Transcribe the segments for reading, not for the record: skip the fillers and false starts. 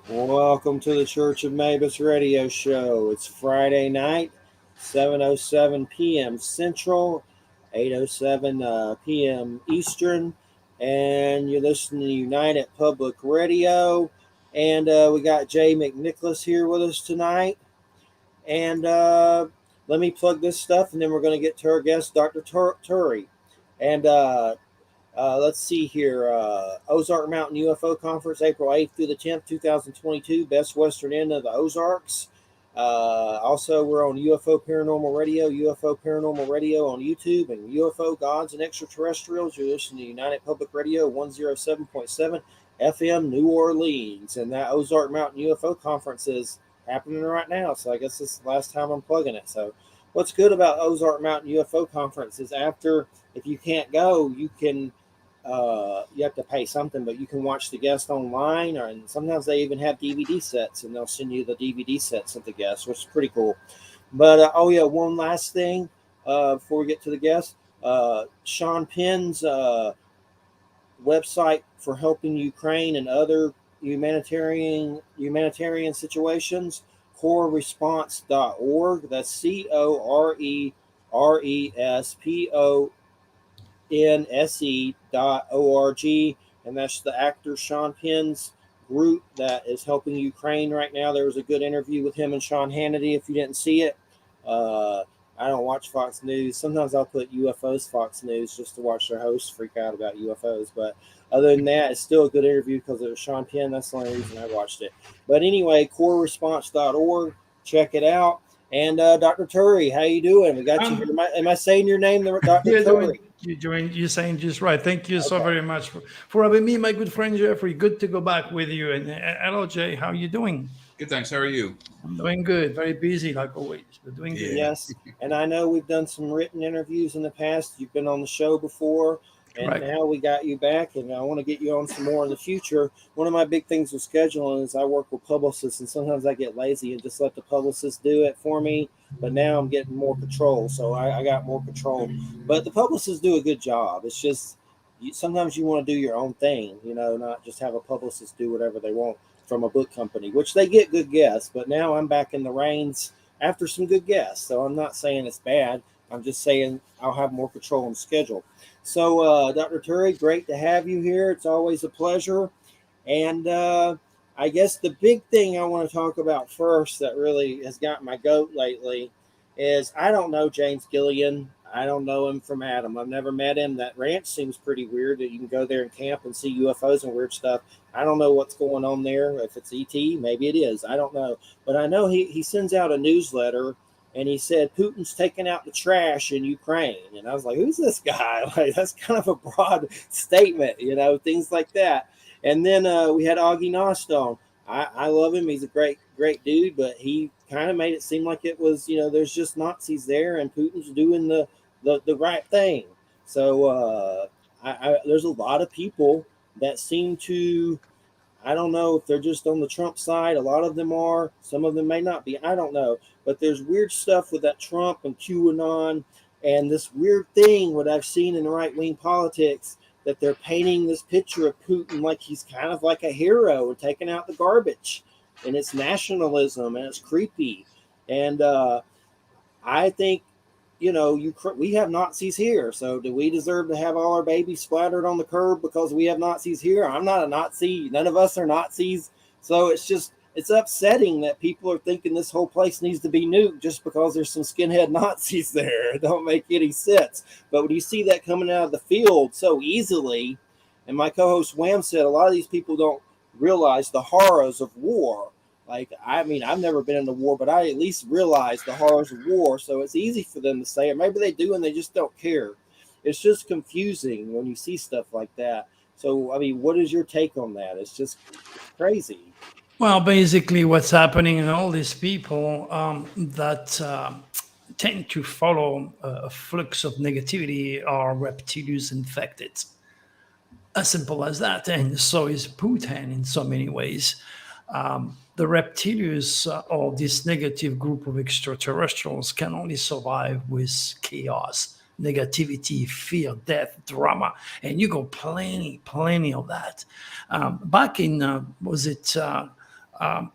Welcome to the Church of Mabus radio show. It's Friday night, 7:07 p.m. Central, 8:07 p.m. Eastern, and you're listening to United Public Radio. And we got Jay McNicholas here with us tonight. And let me plug this stuff, and then we're going to get to our guest, Dr. Turi. And let's see here. Ozark Mountain UFO Conference, April 8th through the 10th, 2022, best western end of the Ozarks. Also, we're on UFO Paranormal Radio on YouTube, and UFO Gods and Extraterrestrials. You're listening to United Public Radio 107.7 FM New Orleans. And that Ozark Mountain UFO Conference is happening right now. So I guess this is the last time I'm plugging it. So what's good about Ozark Mountain UFO Conference is if you can't go, you have to pay something, but you can watch the guest online, and sometimes they even have DVD sets, and they'll send you the DVD sets of the guest, which is pretty cool. But one last thing before we get to the guest, Sean Penn's website for helping Ukraine and other humanitarian situations, coreresponse.org. That's CORERESPONSE.org, and that's the actor Sean Penn's group that is helping Ukraine right now. There was a good interview with him and Sean Hannity. If you didn't see it, I don't watch Fox News. Sometimes I'll put UFOs Fox News just to watch their hosts freak out about UFOs. But other than that, it's still a good interview because it was Sean Penn. That's the only reason I watched it. But anyway, coreresponse.org. Check it out. And Dr. Turi, how you doing? We got you here. Am I saying your name, Dr. Turi? You're saying just right. Thank you so very much for having me, my good friend Jeffrey. Good to go back with you. And hello, Jay. How are you doing? Good, thanks. How are you? I'm doing good. Very busy, like always, but doing good. Yes. And I know we've done some written interviews in the past. You've been on the show before. And now we got you back, and I want to get you on some more in the future. One of my big things with scheduling is I work with publicists, and sometimes I get lazy and just let the publicist do it for me. But now I'm getting more control, so I got more control. But the publicists do a good job. It's just sometimes you want to do your own thing, not just have a publicist do whatever they want from a book company, which they get good guests. But now I'm back in the reins after some good guests, so I'm not saying it's bad. I'm just saying I'll have more control on the schedule. So, Dr. Turi, great to have you here. It's always a pleasure. And I guess the big thing I want to talk about first that really has got my goat lately is I don't know James Gillian. I don't know him from Adam. I've never met him. That ranch seems pretty weird that you can go there and camp and see UFOs and weird stuff. I don't know what's going on there. If it's ET, maybe it is. I don't know. But I know he sends out a newsletter. And he said, Putin's taking out the trash in Ukraine. And I was like, who's this guy? Like, that's kind of a broad statement, things like that. And then we had Augie Nostone. I love him. He's a great dude, but he kind of made it seem like it was, there's just Nazis there and Putin's doing the right thing. So there's a lot of people that seem to, I don't know if they're just on the Trump side. A lot of them are. Some of them may not be. I don't know. But there's weird stuff with that Trump and QAnon and this weird thing, what I've seen in right-wing politics, that they're painting this picture of Putin like he's kind of like a hero and taking out the garbage. And it's nationalism and it's creepy. And I think, we have Nazis here. So do we deserve to have all our babies splattered on the curb because we have Nazis here? I'm not a Nazi. None of us are Nazis. So it's upsetting that people are thinking this whole place needs to be nuked just because there's some skinhead Nazis there. It don't make any sense. But when you see that coming out of the field so easily, and my co-host Wham said a lot of these people don't realize the horrors of war. Like, I've never been in a war, but I at least realize the horrors of war. So it's easy for them to say, or maybe they do and they just don't care. It's just confusing when you see stuff like that. So, what is your take on that? It's just crazy. Well, basically what's happening in all these people that tend to follow a flux of negativity are reptilians infected. As simple as that. And so is Putin in so many ways. The reptilians or this negative group of extraterrestrials can only survive with chaos, negativity, fear, death, drama, and you got plenty of that. Back in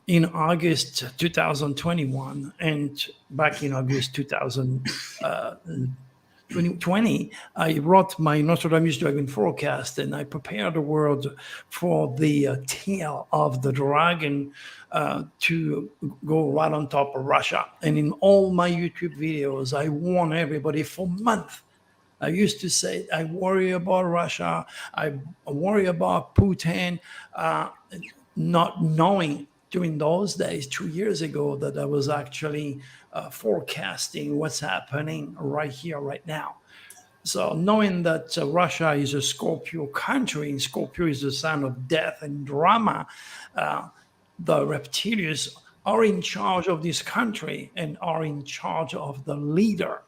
In August 2021 and back in August 2020, I wrote my Nostradamus Dragon forecast and I prepared the world for the tail of the dragon to go right on top of Russia. And in all my YouTube videos, I warn everybody for months. I used to say, I worry about Russia, I worry about Putin, not knowing during those days, 2 years ago, that I was actually forecasting what's happening right here, right now. So knowing that Russia is a Scorpio country, and Scorpio is the sign of death and drama, the reptilians are in charge of this country and are in charge of the leader.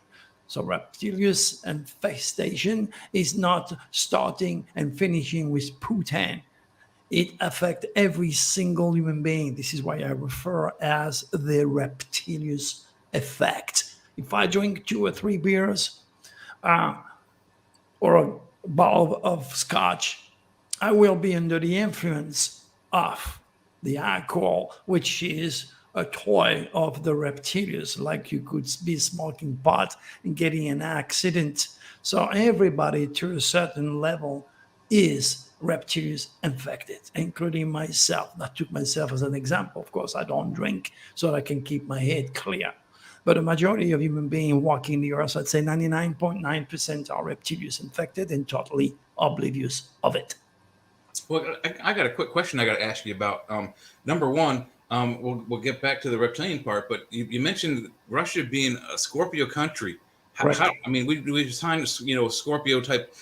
So reptilians infestation is not starting and finishing with Putin. It affects every single human being. This is why I refer as the reptilius effect. If I drink 2 or 3 beers or a bottle of scotch, I will be under the influence of the alcohol, which is a toy of the reptilians, like you could be smoking pot and getting an accident. So everybody to a certain level is reptilians infected, including myself. I took myself as an example. Of course, I don't drink so I can keep my head clear. But a majority of human beings walking the earth, I'd say 99.9% are reptilians infected and totally oblivious of it. Well, I got a quick question I got to ask you about. Number one, we'll get back to the reptilian part, but you mentioned Russia being a Scorpio country. I mean, we signed, Scorpio type,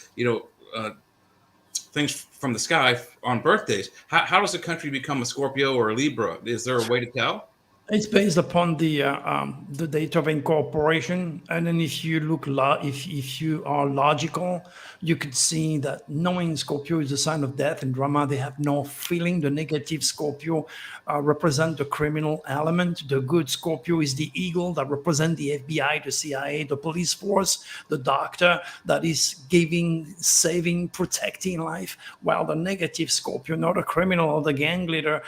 things from the sky on birthdays. How does a country become a Scorpio or a Libra? Is there a way to tell? It's based upon the date of incorporation, and then if you look, if you are logical, you could see that knowing Scorpio is a sign of death and drama, they have no feeling. The negative Scorpio represent the criminal element. The good Scorpio is the eagle that represent the FBI, the CIA, the police force, the doctor that is giving, saving, protecting life. While the negative Scorpio, not a criminal or the gang leader,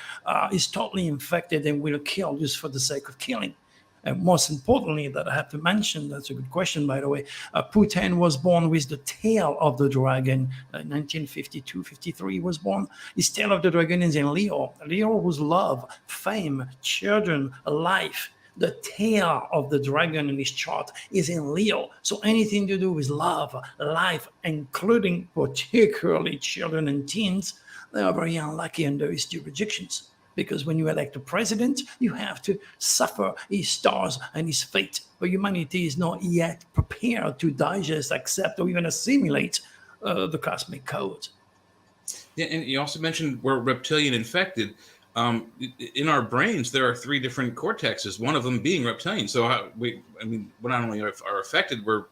is totally infected and will kill just for the sake of killing. And most importantly, that I have to mention, that's a good question, by the way, Putin was born with the tail of the dragon. 1952-53 was born. His tail of the dragon is in Leo. Leo was love, fame, children, life. The tail of the dragon in his chart is in Leo. So anything to do with love, life, including particularly children and teens, they are very unlucky under his jurisdictions. Because when you elect a president, you have to suffer his stars and his fate. But humanity is not yet prepared to digest, accept, or even assimilate the cosmic code. Yeah, and you also mentioned we're reptilian infected. In our brains, there are 3 different cortexes, one of them being reptilian. So we not only are affected, we're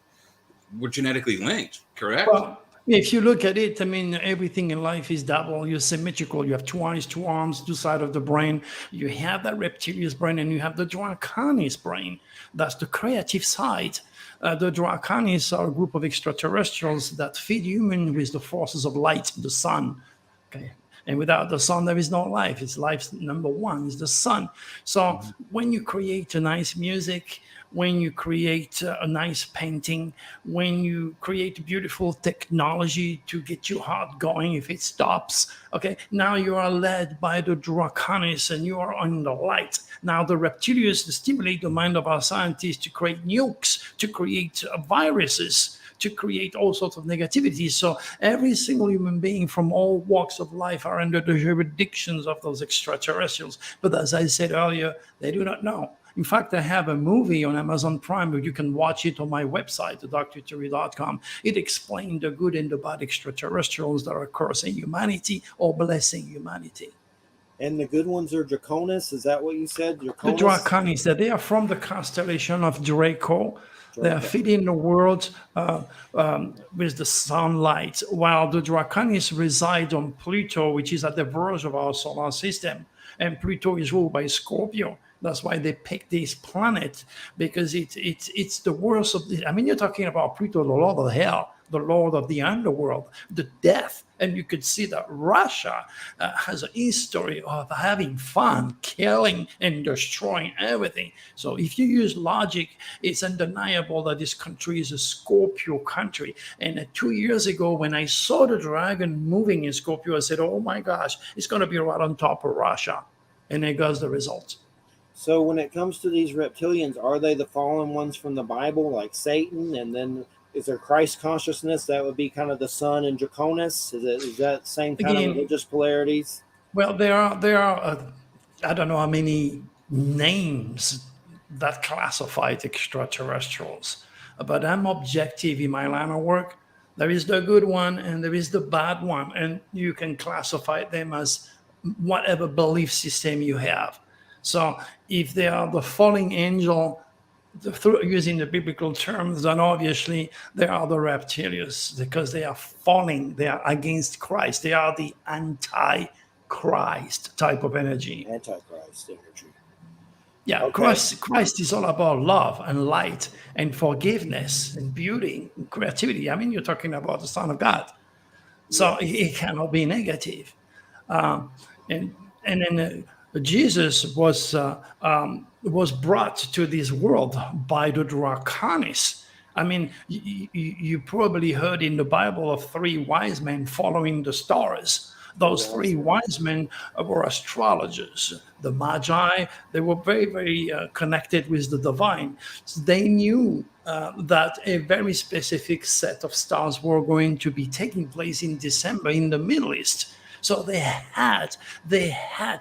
genetically linked, correct? Well, if you look at it, everything in life is double. You're symmetrical. You have 2 eyes, 2 arms, 2 sides of the brain. You have that reptilian brain and you have the draconis brain. That's the creative side. The draconis are a group of extraterrestrials that feed humans with the forces of light, the sun. Okay. And without the sun, there is no life. It's life's number one is the sun. So when you create a nice music, when you create a nice painting, when you create beautiful technology to get your heart going, if it stops, okay, now you are led by the draconis and you are on the light. Now the reptilians stimulate the mind of our scientists to create nukes, to create viruses, to create all sorts of negativity. So every single human being from all walks of life are under the jurisdictions of those extraterrestrials. But as I said earlier, they do not know. In fact, I have a movie on Amazon Prime where you can watch it on my website, drturi.com. It explains the good and the bad extraterrestrials that are cursing humanity or blessing humanity. And the good ones are Draconis? Is that what you said? The Draconis, that they are from the constellation of Draco. They are feeding the world with the sunlight, while the Draconis reside on Pluto, which is at the verge of our solar system. And Pluto is ruled by Scorpio. That's why they picked this planet, because it's the worst of the... you're talking about Pluto, the Lord of Hell. the lord of the underworld, the death. And you could see that Russia has a history of having fun, killing and destroying everything. So if you use logic, it's undeniable that this country is a Scorpio country. And 2 years ago, when I saw the dragon moving in Scorpio, I said, oh my gosh, it's going to be right on top of Russia. And there goes the results. So when it comes to these reptilians, are they the fallen ones from the Bible, like Satan? And then is there Christ consciousness? That would be kind of the sun and Draconis. Is that same kind of religious polarities? Well, there are I don't know how many names that classify extraterrestrials, but I'm objective in my line of work. There is the good one and there is the bad one, and you can classify them as whatever belief system you have. So if they are the falling angel, using the biblical terms, then obviously they are the reptilians because they are falling, they are against Christ, they are the anti-Christ type of energy. Antichrist energy. Yeah, okay. Christ is all about love and light and forgiveness and beauty and creativity. I mean, you're talking about the Son of God, so it cannot be negative. And then Jesus was brought to this world by the Draconis. I mean, you probably heard in the Bible of 3 wise men following the stars. Those 3 wise men were astrologers. The Magi, they were very, very connected with the divine. So they knew that a very specific set of stars were going to be taking place in December in the Middle East. So they had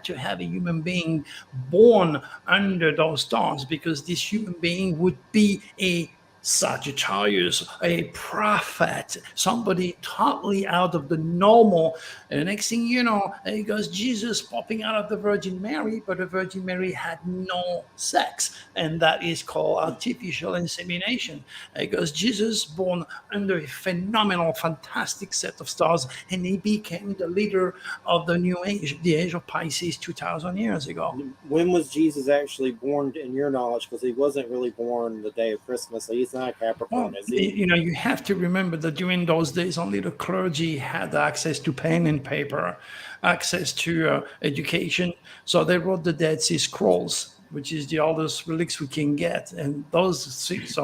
to have a human being born under those stars, because this human being would be a Sagittarius, a prophet, somebody totally out of the normal. And the next thing you know, it goes Jesus popping out of the Virgin Mary, but the Virgin Mary had no sex, and that is called artificial insemination. It goes Jesus born under a phenomenal, fantastic set of stars, and he became the leader of the new age, the age of Pisces 2,000 years ago. When was Jesus actually born, in your knowledge? Because he wasn't really born the day of Christmas. He's not a Capricorn, is he? You know, you have to remember that during those days, only the clergy had access to pen and paper, access to education. So they wrote the Dead Sea Scrolls, which is the oldest relics we can get. And those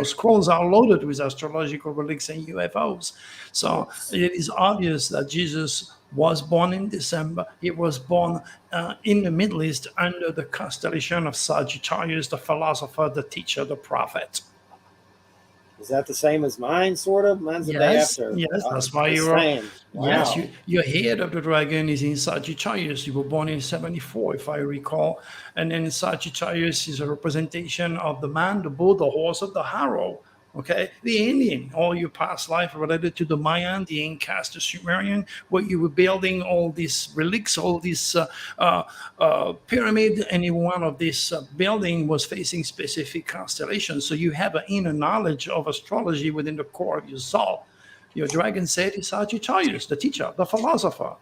scrolls are loaded with astrological relics and UFOs. So it is obvious that Jesus was born in December. He was born in the Middle East under the constellation of Sagittarius, the philosopher, the teacher, the prophet. Is that the same as mine, sort of? Mine's the day after. Yes, that's why you were. Wow. Yes, your head of the dragon is in Sagittarius. You were born in 74, if I recall. And then Sagittarius is a representation of the man, the bull, the horse, of the harrow. Okay, the Indian, all your past life related to the Mayan, the Incas, the Sumerian, where you were building all these relics, all this pyramid, and one of these building was facing specific constellations. So you have an inner knowledge of astrology within the core of your soul. Your dragon said is Sagittarius, the teacher, the philosopher.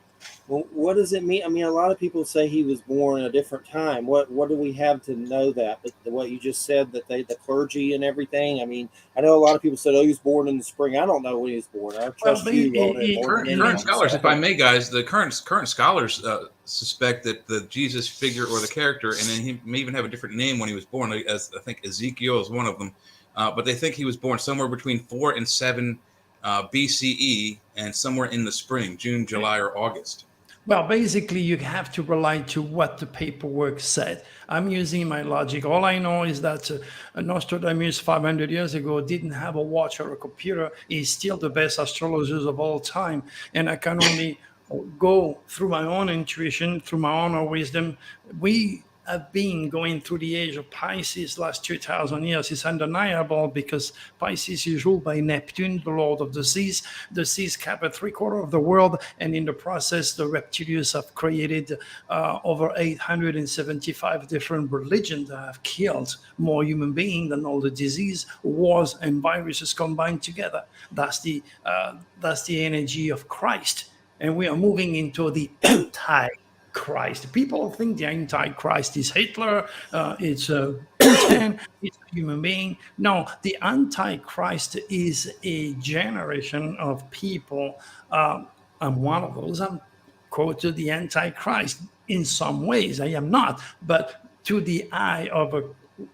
Well, what does it mean? I mean, a lot of people say he was born in a different time. What do we have to know that? But what you just said, that the clergy and everything. I mean, I know a lot of people said, "Oh, he was born in the spring." I don't know when he was born. I trust you. Current scholars, if I may, guys, the current scholars suspect that the Jesus figure or the character, and then he may even have a different name when he was born. As I think Ezekiel is one of them, but they think he was born somewhere between 4 and 7. BCE, and somewhere in the spring, June, July, or August. Well, basically, you have to rely to what the paperwork said. I'm using my logic. All I know is that Nostradamus 500 years ago didn't have a watch or a computer. He's still the best astrologers of all time. And I can only go through my own intuition, through my own wisdom. We have been going through the age of Pisces last 2,000 years. It's undeniable because Pisces is ruled by Neptune, the lord of the seas. The seas cover 3/4 of the world, and in the process, the reptilians have created over 875 different religions that have killed more human beings than all the disease, wars, and viruses combined together. That's the energy of Christ, and we are moving into the Christ. People think the Antichrist is Hitler, it's Putin, pretend it's a human being. No, the Antichrist is a generation of people. I'm one of those. I'm quoted the Antichrist in some ways. I am not, but to the eye of a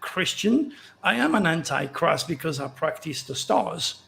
Christian, I am an Antichrist because I practice the stars.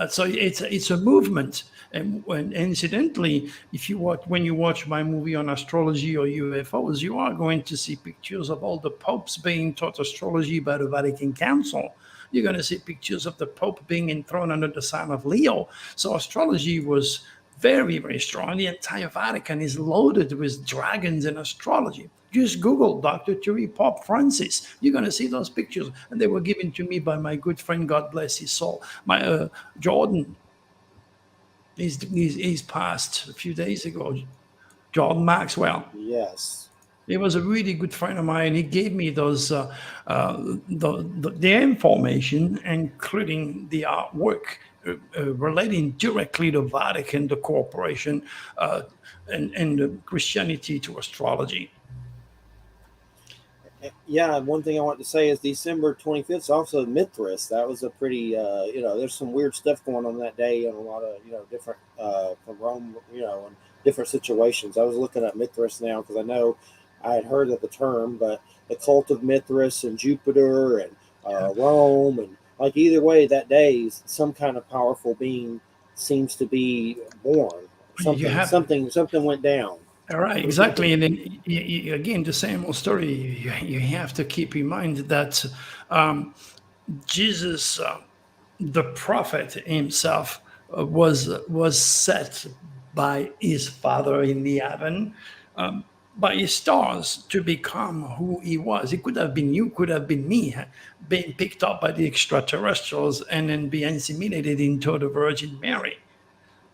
So it's a movement. And incidentally, if you watch when you watch my movie on astrology or UFOs, you are going to see pictures of all the popes being taught astrology by the Vatican Council. You're going to see pictures of the Pope being enthroned under the sign of Leo. So astrology was very, very strong. The entire Vatican is loaded with dragons and astrology. Just Google Dr. Turi, Pope Francis. You're going to see those pictures. And they were given to me by my good friend, God bless his soul, my Jordan. He's passed a few days ago. Jordan Maxwell. Yes. He was a really good friend of mine. He gave me those the information, including the artwork relating directly to Vatican, the corporation, and the Christianity to astrology. Yeah, one thing I want to say is December 25th is also Mithras. That was a pretty, there's some weird stuff going on that day and a lot of, different from Rome, and different situations. I was looking at Mithras now because I know I had heard of the term, but the cult of Mithras and Jupiter and Rome, and like either way, that day some kind of powerful being seems to be born. Something went down. All right, exactly. And then again, the same old story. You have to keep in mind that Jesus, the prophet himself, was set by his Father in the heaven, by his stars to become who he was. It could have been you, could have been me, being picked up by the extraterrestrials and then be assimilated into the Virgin Mary.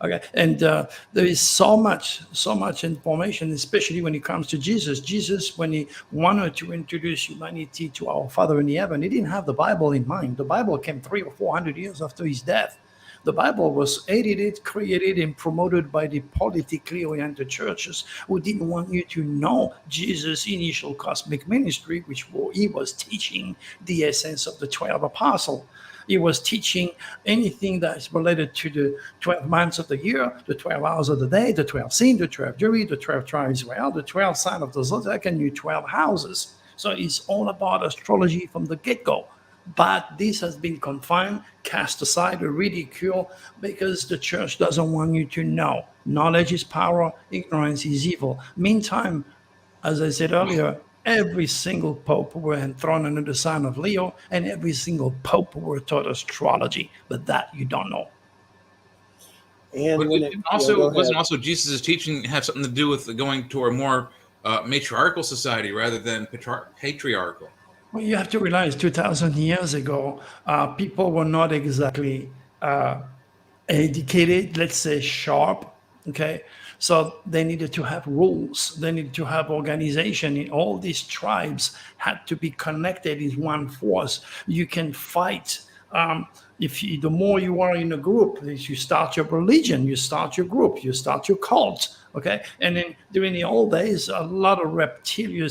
Okay, and there is so much information, especially when it comes to Jesus. Jesus, when he wanted to introduce humanity to our Father in the heaven, he didn't have the Bible in mind. The Bible came 300 or 400 years after his death. The Bible was edited, created, and promoted by the politically oriented churches who didn't want you to know Jesus' initial cosmic ministry, which he was teaching the essence of the 12 apostles. He was teaching anything that is related to the 12 months of the year, the 12 hours of the day, the 12 scenes, the 12 jury, the 12 tribes of Israel, the 12 signs of the zodiac, and the 12 houses. So it's all about astrology from the get-go. But this has been confined, cast aside, or ridiculed because the church doesn't want you to know. Knowledge is power, ignorance is evil. Meantime, as I said earlier, every single pope were enthroned under the sign of Leo, and every single pope were taught astrology. But that you don't know. And wasn't also Jesus' teaching have something to do with going to a more matriarchal society rather than patriarchal? Well, you have to realize 2,000 years ago, people were not exactly educated, let's say sharp, okay? So they needed to have rules. They needed to have organization. And all these tribes had to be connected in one force. You can fight. The more you are in a group, you start your religion, you start your group, you start your cult, okay? And then during the old days, a lot of reptilian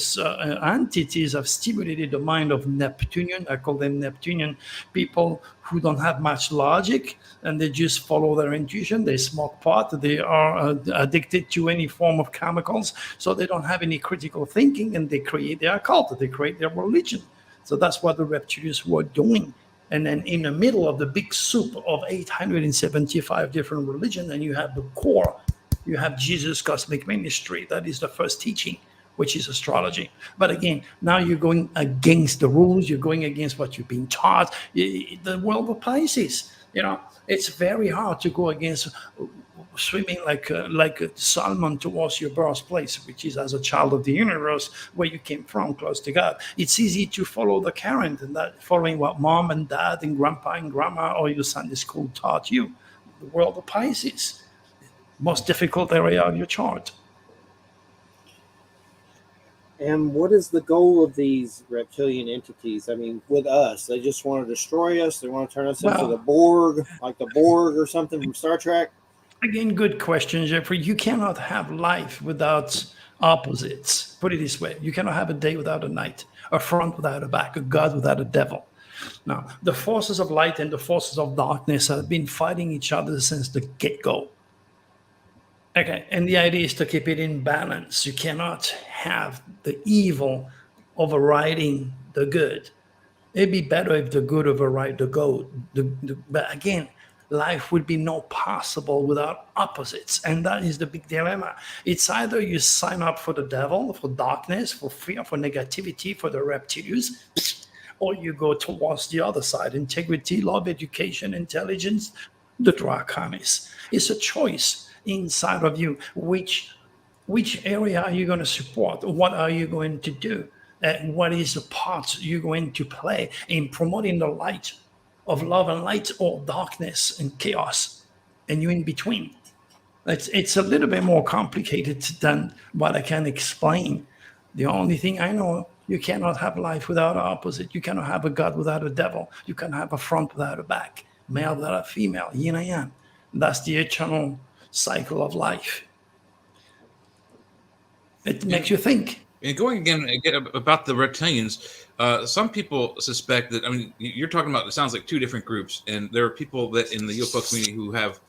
entities have stimulated the mind of Neptunian. I call them Neptunian people who don't have much logic, and they just follow their intuition. They smoke pot. They are addicted to any form of chemicals, so they don't have any critical thinking, and they create their cult. They create their religion. So that's what the reptilians were doing. And then in the middle of the big soup of 875 different religions, and you have the core, you have Jesus' cosmic ministry. That is the first teaching, which is astrology. But again, now you're going against the rules. You're going against what you've been taught. The world of Pisces, it's very hard to go against swimming like a salmon towards your birthplace, which is as a child of the universe, where you came from, close to God. It's easy to follow the current and that following what mom and dad and grandpa and grandma or your Sunday school taught you. The world of Pisces, most difficult area of your chart. And what is the goal of these reptilian entities? I mean, with us, they just want to destroy us. They want to turn us into the Borg, like the Borg or something from Star Trek. Again, good question, Jeffrey. You cannot have life without opposites. put it this way. You cannot have a day without a night, a front without a back, a God without a devil. Now, the forces of light and the forces of darkness have been fighting each other since the get-go. Okay, and the idea is to keep it in balance. You cannot have the evil overriding the good. It'd be better if the good override the good. But again, life would be not possible without opposites. And that is the big dilemma. It's either you sign up for the devil, for darkness, for fear, for negativity, for the reptilians, or you go towards the other side, integrity, love, education, intelligence, the draconis. It's a choice inside of you. Which area are you going to support? What are you going to do? What is the part you're going to play in promoting the light of love and light, or darkness and chaos, and you in between? It's a little bit more complicated than what I can explain. The only thing I know, you cannot have life without an opposite. You cannot have a God without a devil. You cannot have a front without a back, male without a female, yin and yang. That's the eternal cycle of life. It makes you think. And going again about the reptilians, some people suspect that, I mean, you're talking about, it sounds like two different groups, and there are people that in the UFO community who have,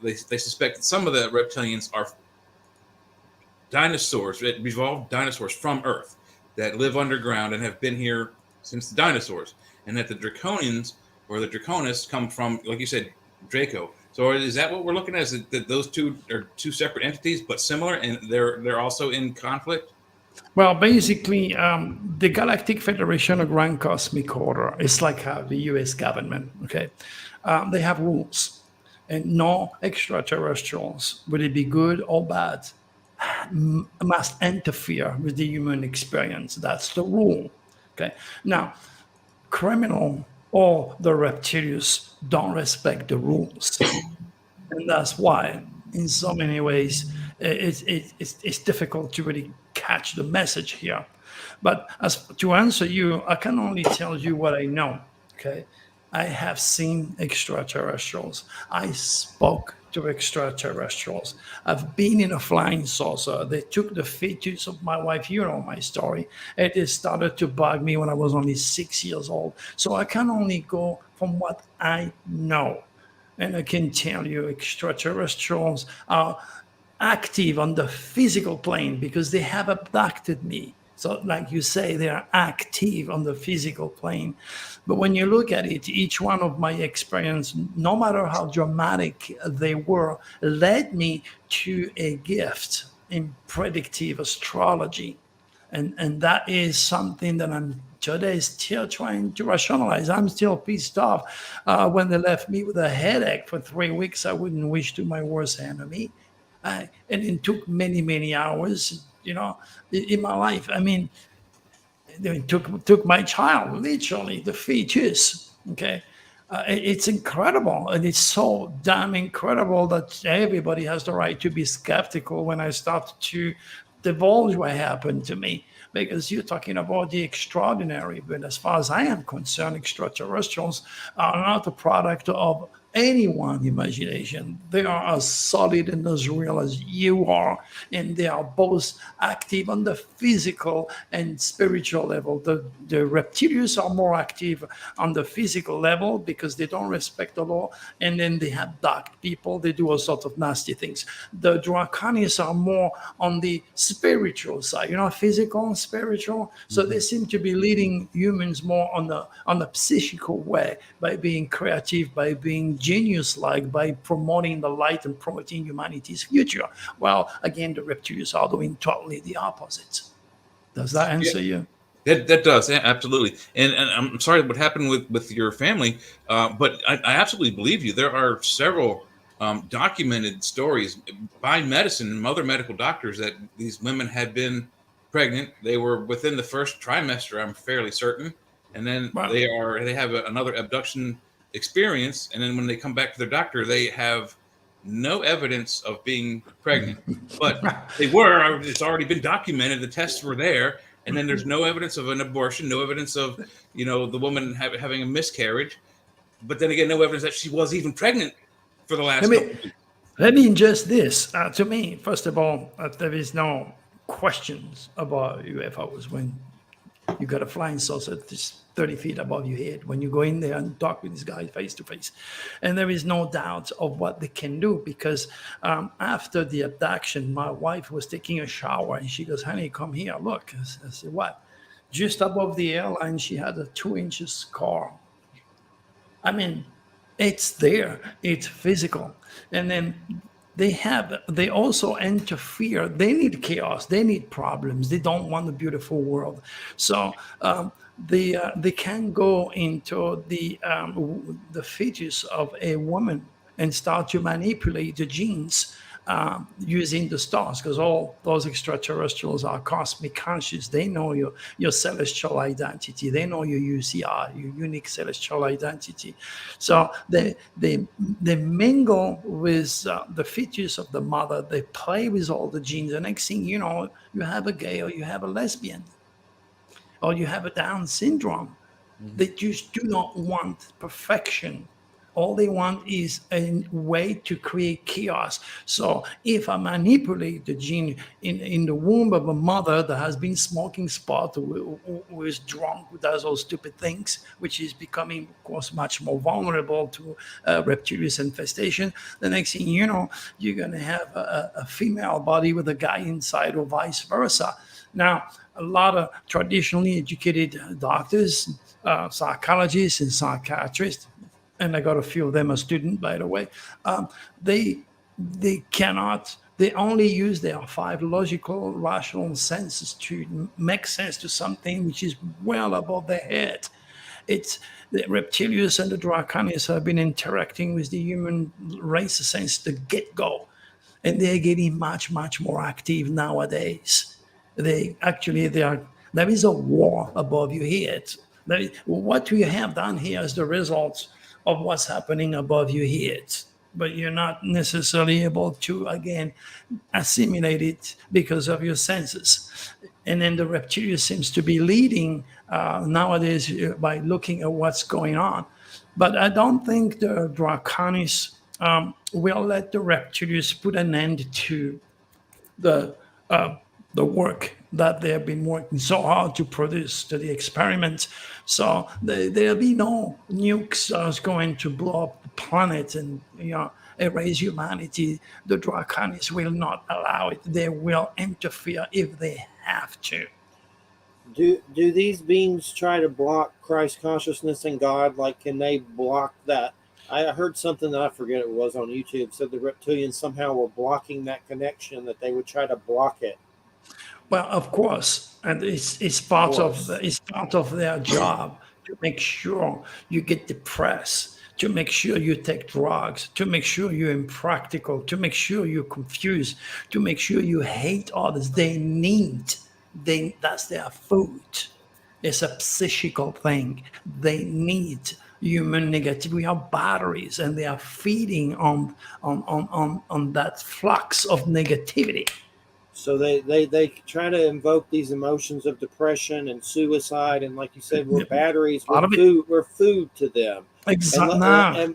they suspect that some of the reptilians are dinosaurs, evolved dinosaurs from Earth that live underground and have been here since the dinosaurs, and that the draconians or the draconists come from, like you said, Draco. So is that what we're looking at? Is that those two are two separate entities but similar, and they're also in conflict? Well, basically, the Galactic Federation of Grand Cosmic Order is like the U.S. government. Okay, they have rules, and no extraterrestrials, whether it be good or bad, must interfere with the human experience. That's the rule. Okay, now, criminal or the reptilians don't respect the rules, and that's why, in so many ways, it's difficult to really catch the message here. But as to answer you, I can only tell you what I know. Okay, I have seen extraterrestrials. I spoke to extraterrestrials. I've been in a flying saucer. They took the fetus of my wife. You know my story. It started to bug me when I was only 6 years old. So I can only go from what I know. And I can tell you extraterrestrials are active on the physical plane because they have abducted me. So like you say, they are active on the physical plane. But when you look at it, each one of my experience, no matter how dramatic they were, led me to a gift in predictive astrology. And that is something that I'm today still trying to rationalize. I'm still pissed off when they left me with a headache for 3 weeks. I wouldn't wish to my worst enemy. And it took many, many hours, in my life. I mean, it took my child, literally, the fetus. Okay, it's incredible, and it's so damn incredible that everybody has the right to be skeptical when I start to divulge what happened to me. Because you're talking about the extraordinary, but as far as I am concerned, extraterrestrials are not a product of anyone's imagination. They are as solid and as real as you are, and they are both active on the physical and spiritual level. The reptilians are more active on the physical level because they don't respect the law, and then they have dark people. They do all sorts of nasty things. The draconis are more on the spiritual side, physical and spiritual. So they seem to be leading humans more on the psychical way, by being creative, by being genius-like, by promoting the light and promoting humanity's future. Well, again, the reptilians are doing totally the opposite. Does that answer you? That does, yeah, absolutely. And I'm sorry what happened with your family, but I absolutely believe you. There are several documented stories by medicine and other medical doctors that these women had been pregnant. They were within the first trimester, I'm fairly certain, and then Wow. they have another abduction experience, and then when they come back to their doctor, they have no evidence of being pregnant, but they were. It's already been documented. The tests were there, and then there's no evidence of an abortion, no evidence of the woman having a miscarriage, but then again, no evidence that she was even pregnant for the last. Let me ingest this. To me, first of all, there is no questions about UFOs when you got a flying saucer that's 30 feet above your head, when you go in there and talk with this guy face to face. And there is no doubt of what they can do, because after the abduction, my wife was taking a shower and she goes, honey, come here, look. I said, what? Just above the airline, she had a 2-inch scar. I mean, it's there, it's physical. And then they also interfere. They need chaos, they need problems, they don't want a beautiful world. So they can go into the fetus of a woman and start to manipulate the genes using the stars, because all those extraterrestrials are cosmic conscious. They know your celestial identity. They know your UCI, your unique celestial identity. So they mingle with the fetus of the mother. They play with all the genes. The next thing you know, you have a gay, or you have a lesbian, or you have a Down syndrome. They just do not want perfection. All they want is a way to create chaos. So if I manipulate the gene in the womb of a mother that has been smoking pot, who is drunk, who does all stupid things, which is becoming, of course, much more vulnerable to reptilian infestation, the next thing you know, you're going to have a female body with a guy inside, or vice versa. Now, a lot of traditionally educated doctors, psychologists and psychiatrists, and I got a few of them a student, by the way, they only use their 5 logical, rational senses to make sense to something which is well above their head. It's the reptilians and the draconians have been interacting with the human race since the get-go, and they're getting much, much more active nowadays. There is a war above your head. What we have done here is the result of what's happening above your head, but you're not necessarily able to, again, assimilate it because of your senses. And then the reptilian seems to be leading nowadays by looking at what's going on. But I don't think the draconians will let the reptilians put an end to the work that they have been working so hard to produce, to the experiments. So there'll be no nukes that's going to blow up the planet and erase humanity. The draconians will not allow it. They will interfere if they have to. Do these beings try to block Christ consciousness and God? Like, can they block that? I heard something that I forget it was on YouTube, said the reptilians somehow were blocking that connection, that they would try to block it. Well, of course, and it's part of their job to make sure you get depressed, to make sure you take drugs, to make sure you're impractical, to make sure you're confused, to make sure you hate others. That's their food. It's a psychical thing. They need human negativity. We are batteries, and they are feeding on that flux of negativity. So they try to invoke these emotions of depression and suicide, and like you said, we're batteries, we're food to them. Exactly.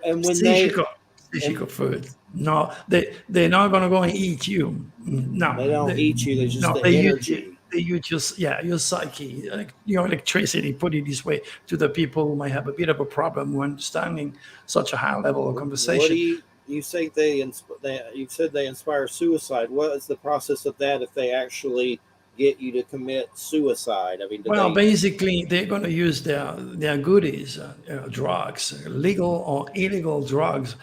And when psychical food. No, they're not going to go and eat you. No, they don't eat you. They're just the energy. They use your psyche, your electricity, put it this way, to the people who might have a bit of a problem when understanding such a high level of conversation. What do you say you said they inspire suicide? What is the process of that if they actually get you to commit suicide? I mean, basically, they're going to use their goodies, drugs, legal or illegal drugs.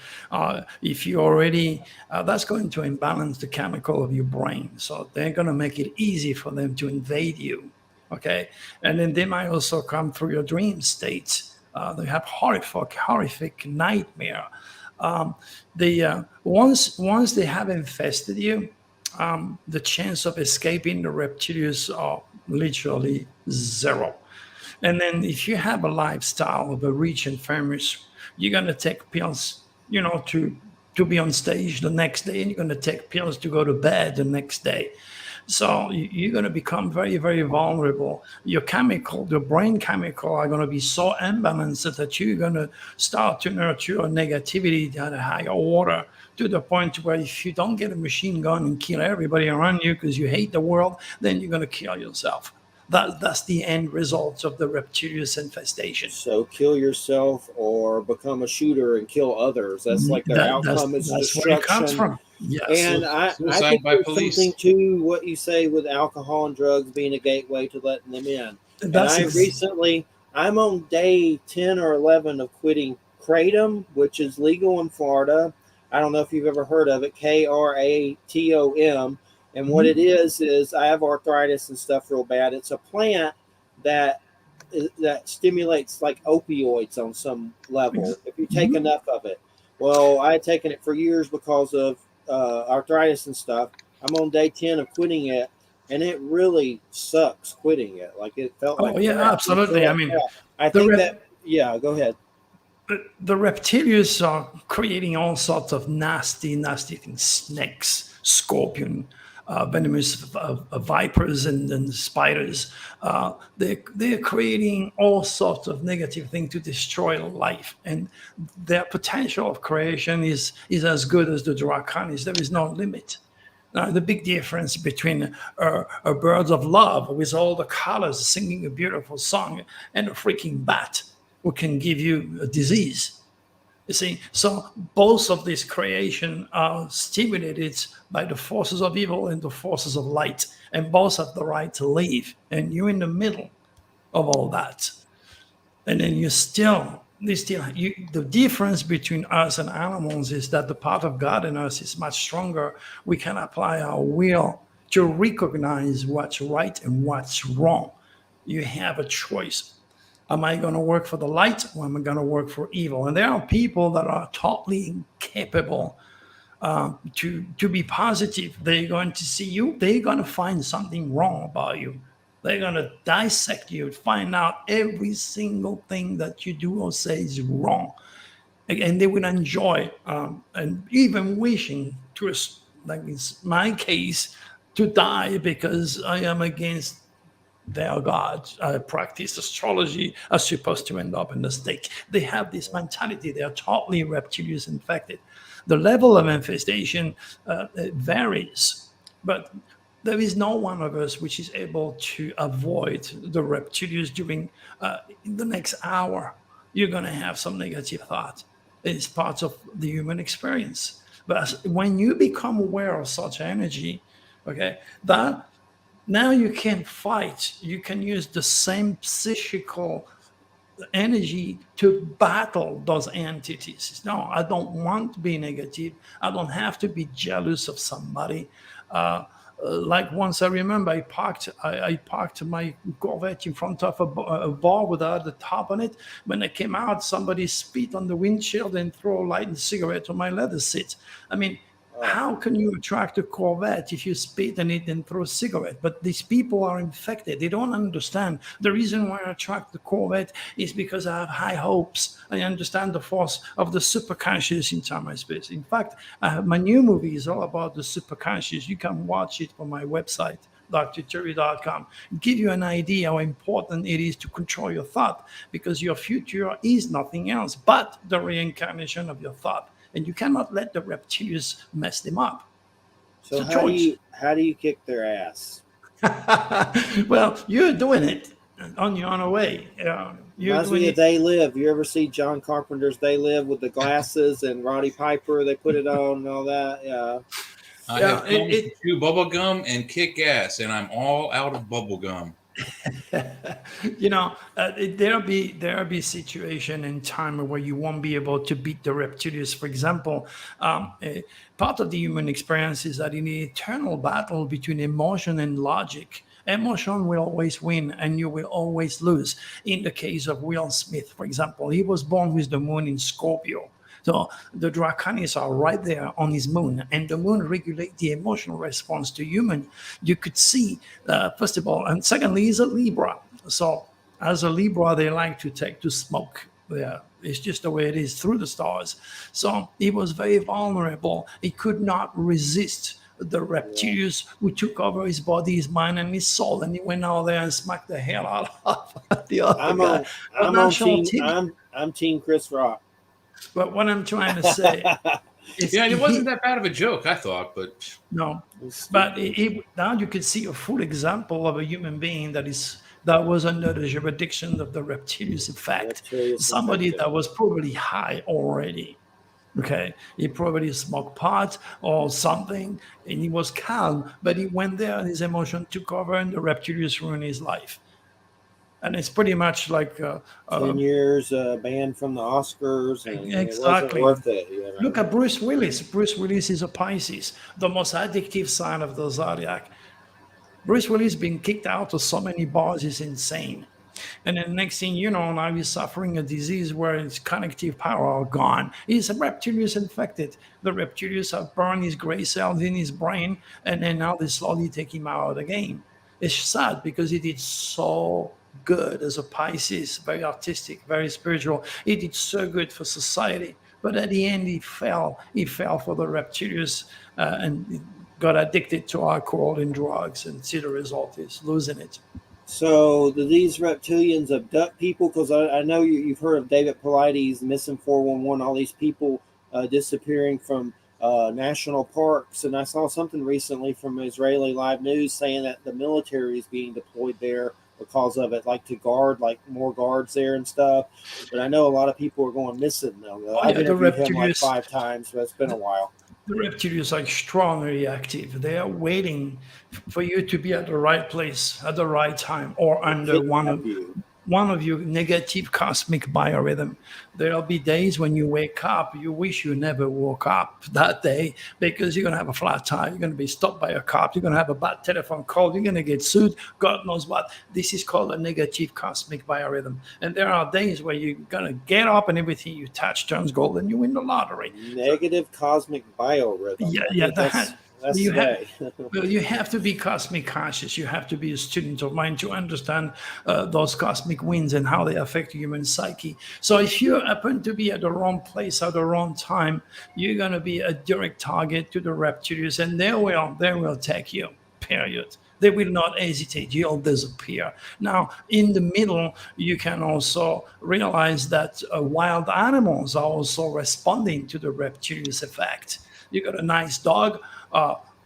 If you already, that's going to imbalance the chemical of your brain. So they're going to make it easy for them to invade you. Okay, and then they might also come through your dream states. They have horrific nightmare. Once they have infested you, the chance of escaping the reptilians are literally zero. And then if you have a lifestyle of a rich and famous, you're going to take pills, to be on stage the next day, and you're going to take pills to go to bed the next day. So you're going to become very, very vulnerable. Your brain chemical are going to be so imbalanced that you're going to start to nurture negativity at a higher order, to the point where if you don't get a machine gun and kill everybody around you because you hate the world, then you're going to kill yourself. That's the end result of the reptilian infestation. So kill yourself or become a shooter and kill others. That's like their outcome is that's where it comes destruction. from. Yes. And I Suicide think by there's police. something to what you say with alcohol and drugs being a gateway to letting them in. I'm on day 10 or 11 of quitting kratom, which is legal in Florida. I don't know if you've ever heard of it, Kratom. And what it is I have arthritis and stuff real bad. It's a plant that stimulates like opioids on some level if you take enough of it. Well, I had taken it for years because of arthritis and stuff. I'm on day 10 of quitting it, and it really sucks quitting it. Like it felt like absolutely. I mean, I think go ahead. The reptilians are creating all sorts of nasty things: snakes, scorpion, venomous vipers, and spiders. They're creating all sorts of negative things to destroy life, and their potential of creation is as good as the draconis. There is no limit. Now, the big difference between a bird of love with all the colors singing a beautiful song and a freaking bat who can give you a disease. You see, so both of these creation are stimulated by the forces of evil and the forces of light, and both have the right to live. And you're in the middle of all that. And then the difference between us and animals is that the part of God in us is much stronger. We can apply our will to recognize what's right and what's wrong. You have a choice. Am I going to work for the light, or am I going to work for evil? And there are people that are totally incapable to be positive. They're going to see you. They're going to find something wrong about you. They're going to dissect you, find out every single thing that you do or say is wrong. And they will enjoy and even wishing to, like in my case, to die because I am against their gods. I practice astrology. Are supposed to end up in the stake. They have this mentality. They are totally reptilian infected. The level of infestation varies, but there is no one of us which is able to avoid the reptilians during the next hour. You're going to have some negative thought. It's part of the human experience. But when you become aware of such energy, okay, that now you can fight. You can use the same psychical energy to battle those entities. No, I don't want to be negative. I don't have to be jealous of somebody. Like once I remember, I parked my Corvette in front of a bar without the top on it. When I came out, somebody spit on the windshield and throw a lighted cigarette on my leather seat. I mean, how can you attract a Corvette if you spit on it and throw a cigarette? But these people are infected. They don't understand. The reason why I attract the Corvette is because I have high hopes. I understand the force of the superconscious in time and space. In fact, my new movie is all about the superconscious. You can watch it on my website, drturi.com. Give you an idea how important it is to control your thought, because your future is nothing else but the reincarnation of your thought. And you cannot let the reptilians mess them up. So how do you kick their ass? Well, you're doing it on your own way. Reminds me of They Live. You ever see John Carpenter's They Live with the glasses and Roddy Piper? They put it on and all that. Yeah. I have to chew bubble gum and kick ass, and I'm all out of bubble gum. There'll be situation in time where you won't be able to beat the reptilians. For example, part of the human experience is that in the eternal battle between emotion and logic, emotion will always win and you will always lose. In the case of Will Smith, for example, he was born with the moon in Scorpio. So the draconis are right there on his moon, and the moon regulates the emotional response to human. You could see, first of all, and secondly, he's a Libra. So as a Libra, they like to smoke. Yeah, it's just the way it is through the stars. So he was very vulnerable. He could not resist the reptilians who took over his body, his mind, and his soul, and he went out there and smacked the hell out of the other guy on national TV. I'm Team Chris Rock. But what I'm trying to say is, Yeah, it wasn't that bad of a joke, I thought, but no. But now you can see a full example of a human being that was under the jurisdiction of the reptilian effect. Somebody that was probably high already. Okay, he probably smoked pot or something, and he was calm, but he went there and his emotion took over, and the reptilians ruined his life. And it's pretty much like 10 years banned from the Oscars, and exactly. It wasn't worth it. You know? Look at Bruce Willis. Bruce Willis is a Pisces, the most addictive sign of the zodiac. Bruce Willis being kicked out of so many bars is insane. And then the next thing you know, now he's suffering a disease where his connective power are gone. He's a reptilian infected. The reptilians have burned his gray cells in his brain, and then now they slowly take him out of the game. It's sad because he did so good as a Pisces, very artistic, very spiritual. He did so good for society. But at the end, he fell. He fell for the reptilians and got addicted to alcohol and drugs. And see the result is losing it. So do these reptilians abduct people? Because I know you've heard of David Paulides, missing 411, all these people disappearing from national parks. And I saw something recently from Israeli Live News saying that the military is being deployed there because of it, like to guard, like more guards there and stuff. But I know a lot of people are going missing though. I've interviewed him like 5 times, but it's been a while. The reptilians are strongly active. They are waiting for you to be at the right place at the right time or under one of your negative cosmic biorhythm. There'll be days when you wake up, you wish you never woke up that day because you're going to have a flat tire, you're going to be stopped by a cop, you're going to have a bad telephone call, you're going to get sued, God knows what. This is called a negative cosmic biorhythm. And there are days where you're going to get up and everything you touch turns gold and you win the lottery. Negative cosmic biorhythm. Yeah, That's you have to be cosmic conscious. You have to be a student of mind to understand those cosmic winds and how they affect human psyche. So if you happen to be at the wrong place at the wrong time, you're going to be a direct target to the reptilians, and they will take you, period. They will not hesitate. You'll disappear. Now, in the middle, you can also realize that wild animals are also responding to the reptilians effect. You got a nice dog,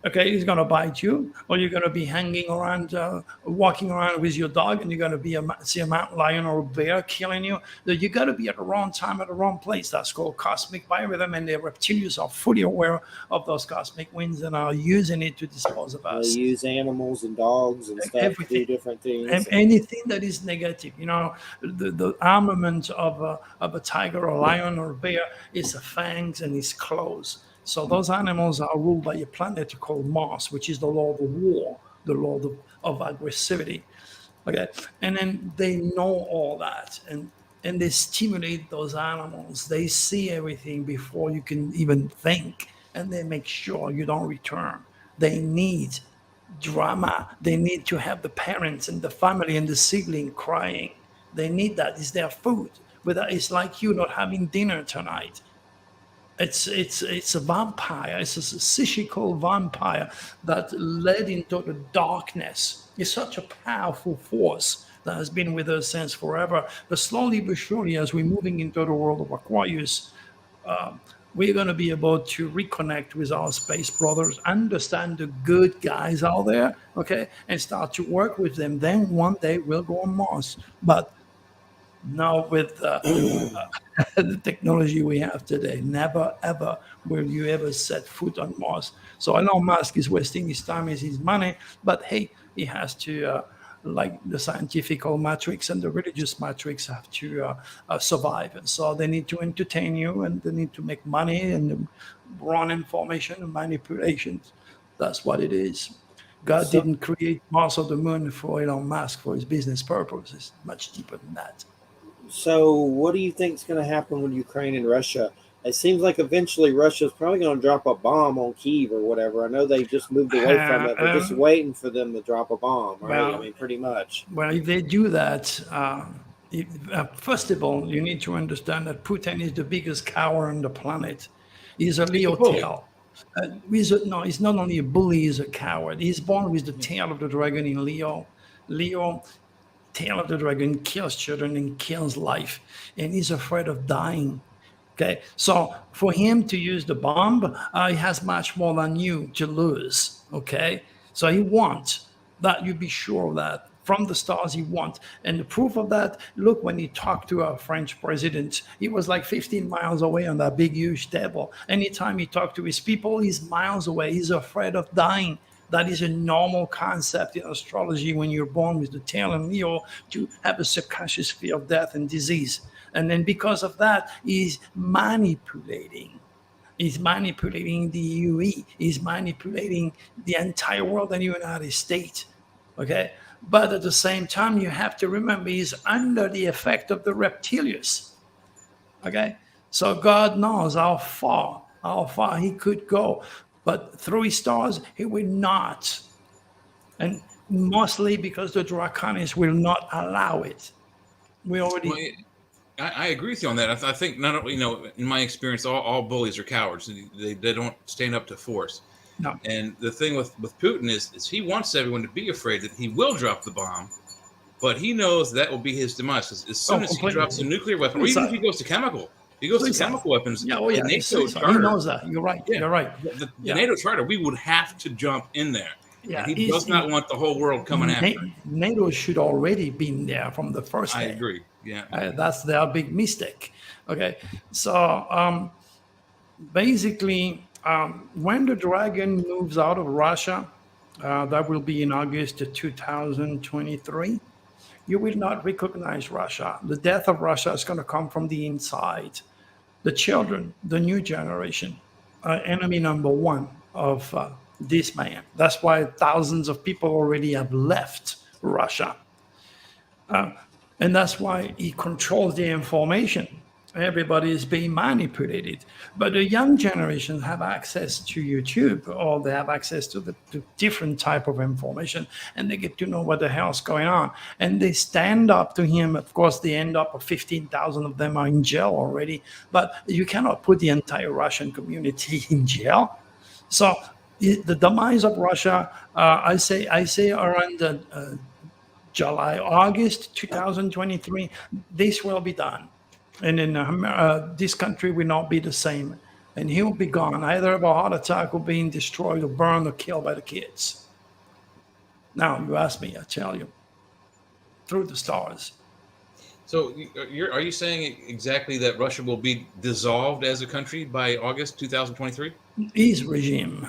okay, he's going to bite you, or you're going to be hanging around, walking around with your dog, and you're going to see a mountain lion or a bear killing you. You got to be at the wrong time at the wrong place. That's called cosmic biorhythm, and the reptilians are fully aware of those cosmic winds and are using it to dispose of us. They use animals and dogs and stuff to do different things. Anything that is negative, the armament of a tiger or a lion or a bear is the fangs and his claws. So those animals are ruled by a planet called Mars, which is the lord of war, the lord of aggressivity. Okay, and then they know all that, and they stimulate those animals. They see everything before you can even think, and they make sure you don't return. They need drama. They need to have the parents and the family and the sibling crying. They need that. It's their food. But it's like you not having dinner tonight. It's a vampire. It's a psychical vampire that led into the darkness. It's such a powerful force that has been with us since forever. But slowly but surely, as we're moving into the world of Aquarius, we're going to be able to reconnect with our space brothers, understand the good guys out there, okay, and start to work with them. Then one day we'll go on Mars. But now with the technology we have today, never ever will you ever set foot on Mars. So I know Musk is wasting his time and his money, but hey, he has to, like the scientific matrix and the religious matrix have to survive. And so they need to entertain you, and they need to make money and run information and manipulations. That's what it is. God didn't create Mars or the moon for Elon Musk for his business purposes. Much deeper than that. So what do you think is going to happen with Ukraine and Russia? It seems like eventually Russia's probably going to drop a bomb on Kyiv or whatever. I know they just moved away from it, but just waiting for them to drop a bomb, right? Well, I mean, pretty much. Well, if they do that, first of all, you need to understand that Putin is the biggest coward on the planet. He's a Leo tail. No, he's not only a bully, he's a coward. He's born with the tail of the dragon in Leo. Leo, tail of the dragon, kills children and kills life. And he's afraid of dying. Okay, so for him to use the bomb, he has much more than you to lose. Okay, so he wants that you be sure of that. From the stars, he wants. And the proof of that, look, when he talked to our French president, he was like 15 miles away on that big, huge table. Anytime he talked to his people, he's miles away. He's afraid of dying. That is a normal concept in astrology when you're born with the tail in Leo to have a subconscious fear of death and disease. And then because of that, he's manipulating. He's manipulating the UE. He's manipulating the entire world and the United States. Okay? But at the same time, you have to remember he's under the effect of the reptilians. Okay? So God knows how far he could go. But through his stars, he will not. And mostly because the Draconians will not allow it. We already... Well, I agree with you on that. I think not only, in my experience, all bullies are cowards. They don't stand up to force. No. And the thing with Putin is he wants everyone to be afraid that he will drop the bomb, but he knows that will be his demise. As soon as he drops a nuclear weapon, or even if he goes to chemical, chemical weapons. Yeah, the NATO charter, he knows that. You're right. Yeah, You're right. The NATO charter, we would have to jump in there. Yeah, and he does not want the whole world coming after him. NATO should already been there from the first day. I agree. Yeah, that's their big mistake. Okay, so basically, when the dragon moves out of Russia, that will be in August 2023. You will not recognize Russia. The death of Russia is going to come from the inside. The children, the new generation, are enemy number one of this man. That's why thousands of people already have left Russia. And that's why he controls the information. Everybody is being manipulated. But the young generation have access to YouTube, or they have access to different type of information, and they get to know what the hell's going on. And they stand up to him. Of course, they end up, 15,000 of them are in jail already. But you cannot put the entire Russian community in jail. So the demise of Russia, I say around July, August 2023, this will be done. And then this country will not be the same. And he will be gone, either of a heart attack or being destroyed or burned or killed by the kids. Now, you ask me, I tell you, through the stars. So are you saying exactly that Russia will be dissolved as a country by August 2023? His regime.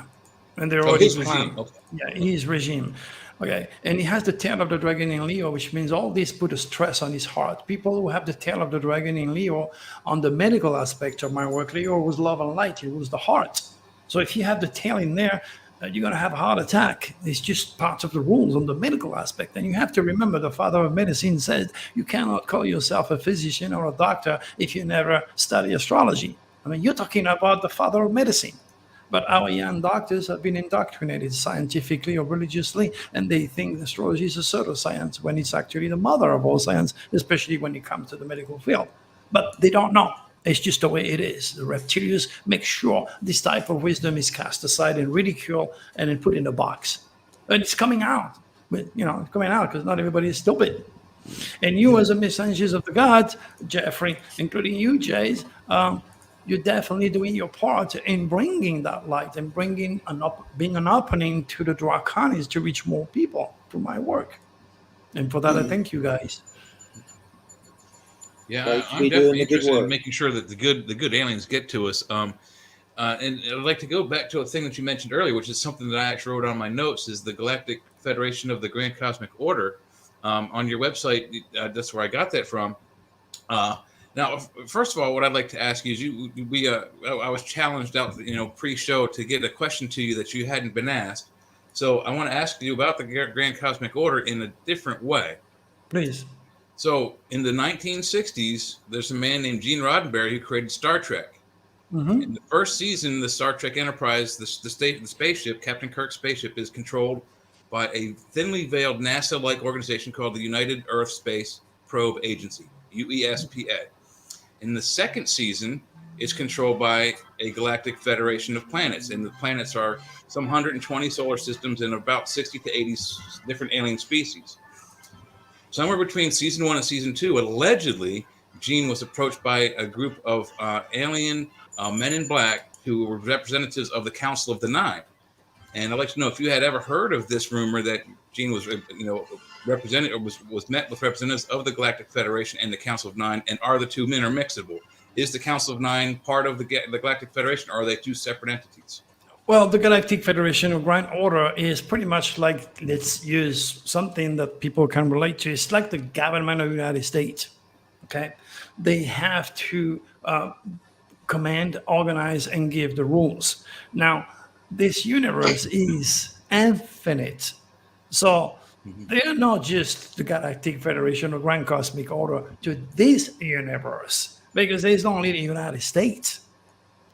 And they're already his regime. Okay. Yeah, his regime. Okay, and he has the tail of the dragon in Leo, which means all this put a stress on his heart. People who have the tail of the dragon in Leo, on the medical aspect of my work, Leo was love and light, it was the heart. So if you have the tail in there, you're going to have a heart attack. It's just part of the rules on the medical aspect. And you have to remember the father of medicine said you cannot call yourself a physician or a doctor if you never study astrology. I mean, you're talking about the father of medicine. But our young doctors have been indoctrinated scientifically or religiously, and they think astrology is a pseudoscience when it's actually the mother of all science, especially when it comes to the medical field. But they don't know. It's just the way it is. The reptilians make sure this type of wisdom is cast aside and ridiculed and then put in a box. And it's coming out. But, it's coming out because not everybody is stupid. And you, as a messengers of the gods, Jeffrey, including you, Jays, you're definitely doing your part in bringing that light and being an opening to the Draconians to reach more people through my work. And for that, I thank you guys. Yeah, I'm definitely interested in making sure that the good aliens get to us. And I'd like to go back to a thing that you mentioned earlier, which is something that I actually wrote on my notes, is the Galactic Federation of the Grand Cosmic Order. On your website, that's where I got that from. Now, first of all, what I'd like to ask you is I was challenged out, pre-show to get a question to you that you hadn't been asked. So I want to ask you about the Grand Cosmic Order in a different way. Please. So in the 1960s, there's a man named Gene Roddenberry who created Star Trek. Mm-hmm. In the first season, the Star Trek Enterprise, the spaceship, Captain Kirk's spaceship, is controlled by a thinly veiled NASA-like organization called the United Earth Space Probe Agency, UESPA. In the second season, is controlled by a galactic federation of planets, and the planets are some 120 solar systems and about 60 to 80 different alien species. Somewhere between season 1 and season 2, allegedly, Gene was approached by a group of alien men in black who were representatives of the Council of the Nine. And I'd like to know if you had ever heard of this rumor that Gene was, represented or was met with representatives of the Galactic Federation and the Council of Nine, and are the two men are mixable? Is the Council of Nine part of the Galactic Federation, or are they two separate entities? Well, the Galactic Federation of Grand Order is pretty much like, let's use something that people can relate to. It's like the government of the United States. Okay, they have to command, organize, and give the rules. Now, this universe is infinite, so they are not just the Galactic Federation or Grand Cosmic Order to this universe, because there's only the United States.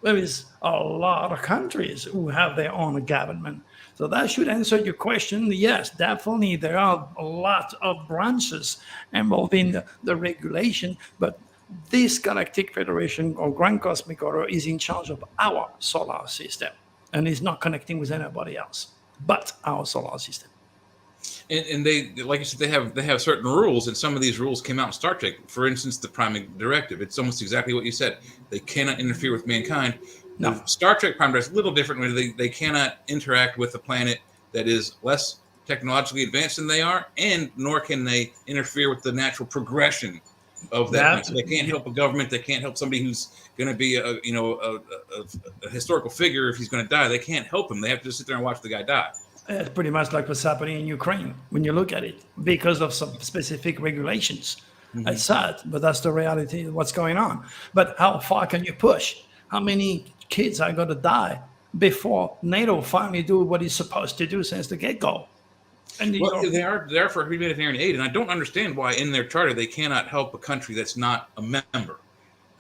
There is a lot of countries who have their own government. So that should answer your question. Yes, definitely there are a lot of branches involved in the regulation, but this Galactic Federation or Grand Cosmic Order is in charge of our solar system and is not connecting with anybody else but our solar system. And they, like I said, they have certain rules, and some of these rules came out in Star Trek. For instance, the Prime Directive. It's almost exactly what you said. They cannot interfere with mankind. No. The Star Trek Prime Directive is a little different, where they cannot interact with a planet that is less technologically advanced than they are, and nor can they interfere with the natural progression of that planet. So they can't help a government. They can't help somebody who's going to be a historical figure if he's going to die. They can't help him. They have to just sit there and watch the guy die. It's pretty much like what's happening in Ukraine when you look at it, because of some specific regulations. It's sad, but that's the reality of what's going on. But how far can you push? How many kids are going to die before NATO finally do what it's supposed to do since the get-go? And they are there for humanitarian aid, and I don't understand why in their charter they cannot help a country that's not a member.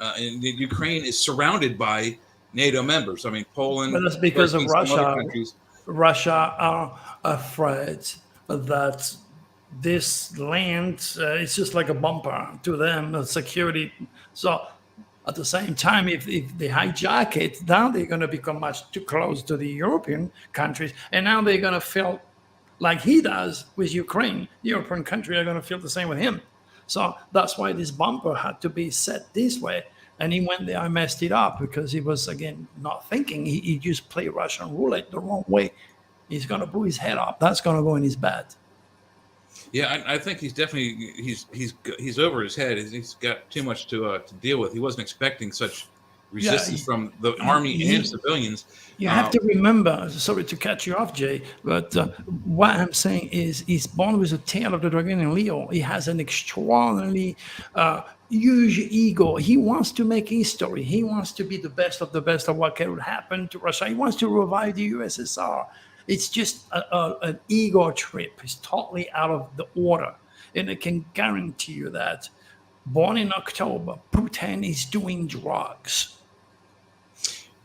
And Ukraine is surrounded by NATO members. I mean, Poland. But that's because of Russia. Russia are afraid that this land is just like a bumper to them, security. So at the same time, if they hijack it, now they're going to become much too close to the European countries. And now they're going to feel like he does with Ukraine. The European countries are going to feel the same with him. So that's why this bumper had to be set this way. And he went there and messed it up because he was, again, not thinking. He just played Russian roulette the wrong way. He's going to blow his head up. That's going to go in his bed. Yeah, I think he's definitely he's over his head. He's got too much to deal with. He wasn't expecting such resistance from the army and civilians. You have to remember, sorry to cut you off, Jay, but what I'm saying is he's born with a tail of the dragon in Leo. He has an extraordinarily huge ego. He wants to make history. He wants to be the best of the best of what could happen to Russia. He wants to revive the USSR. It's just an ego trip. It's totally out of the order. And I can guarantee you that born in October, Putin is doing drugs.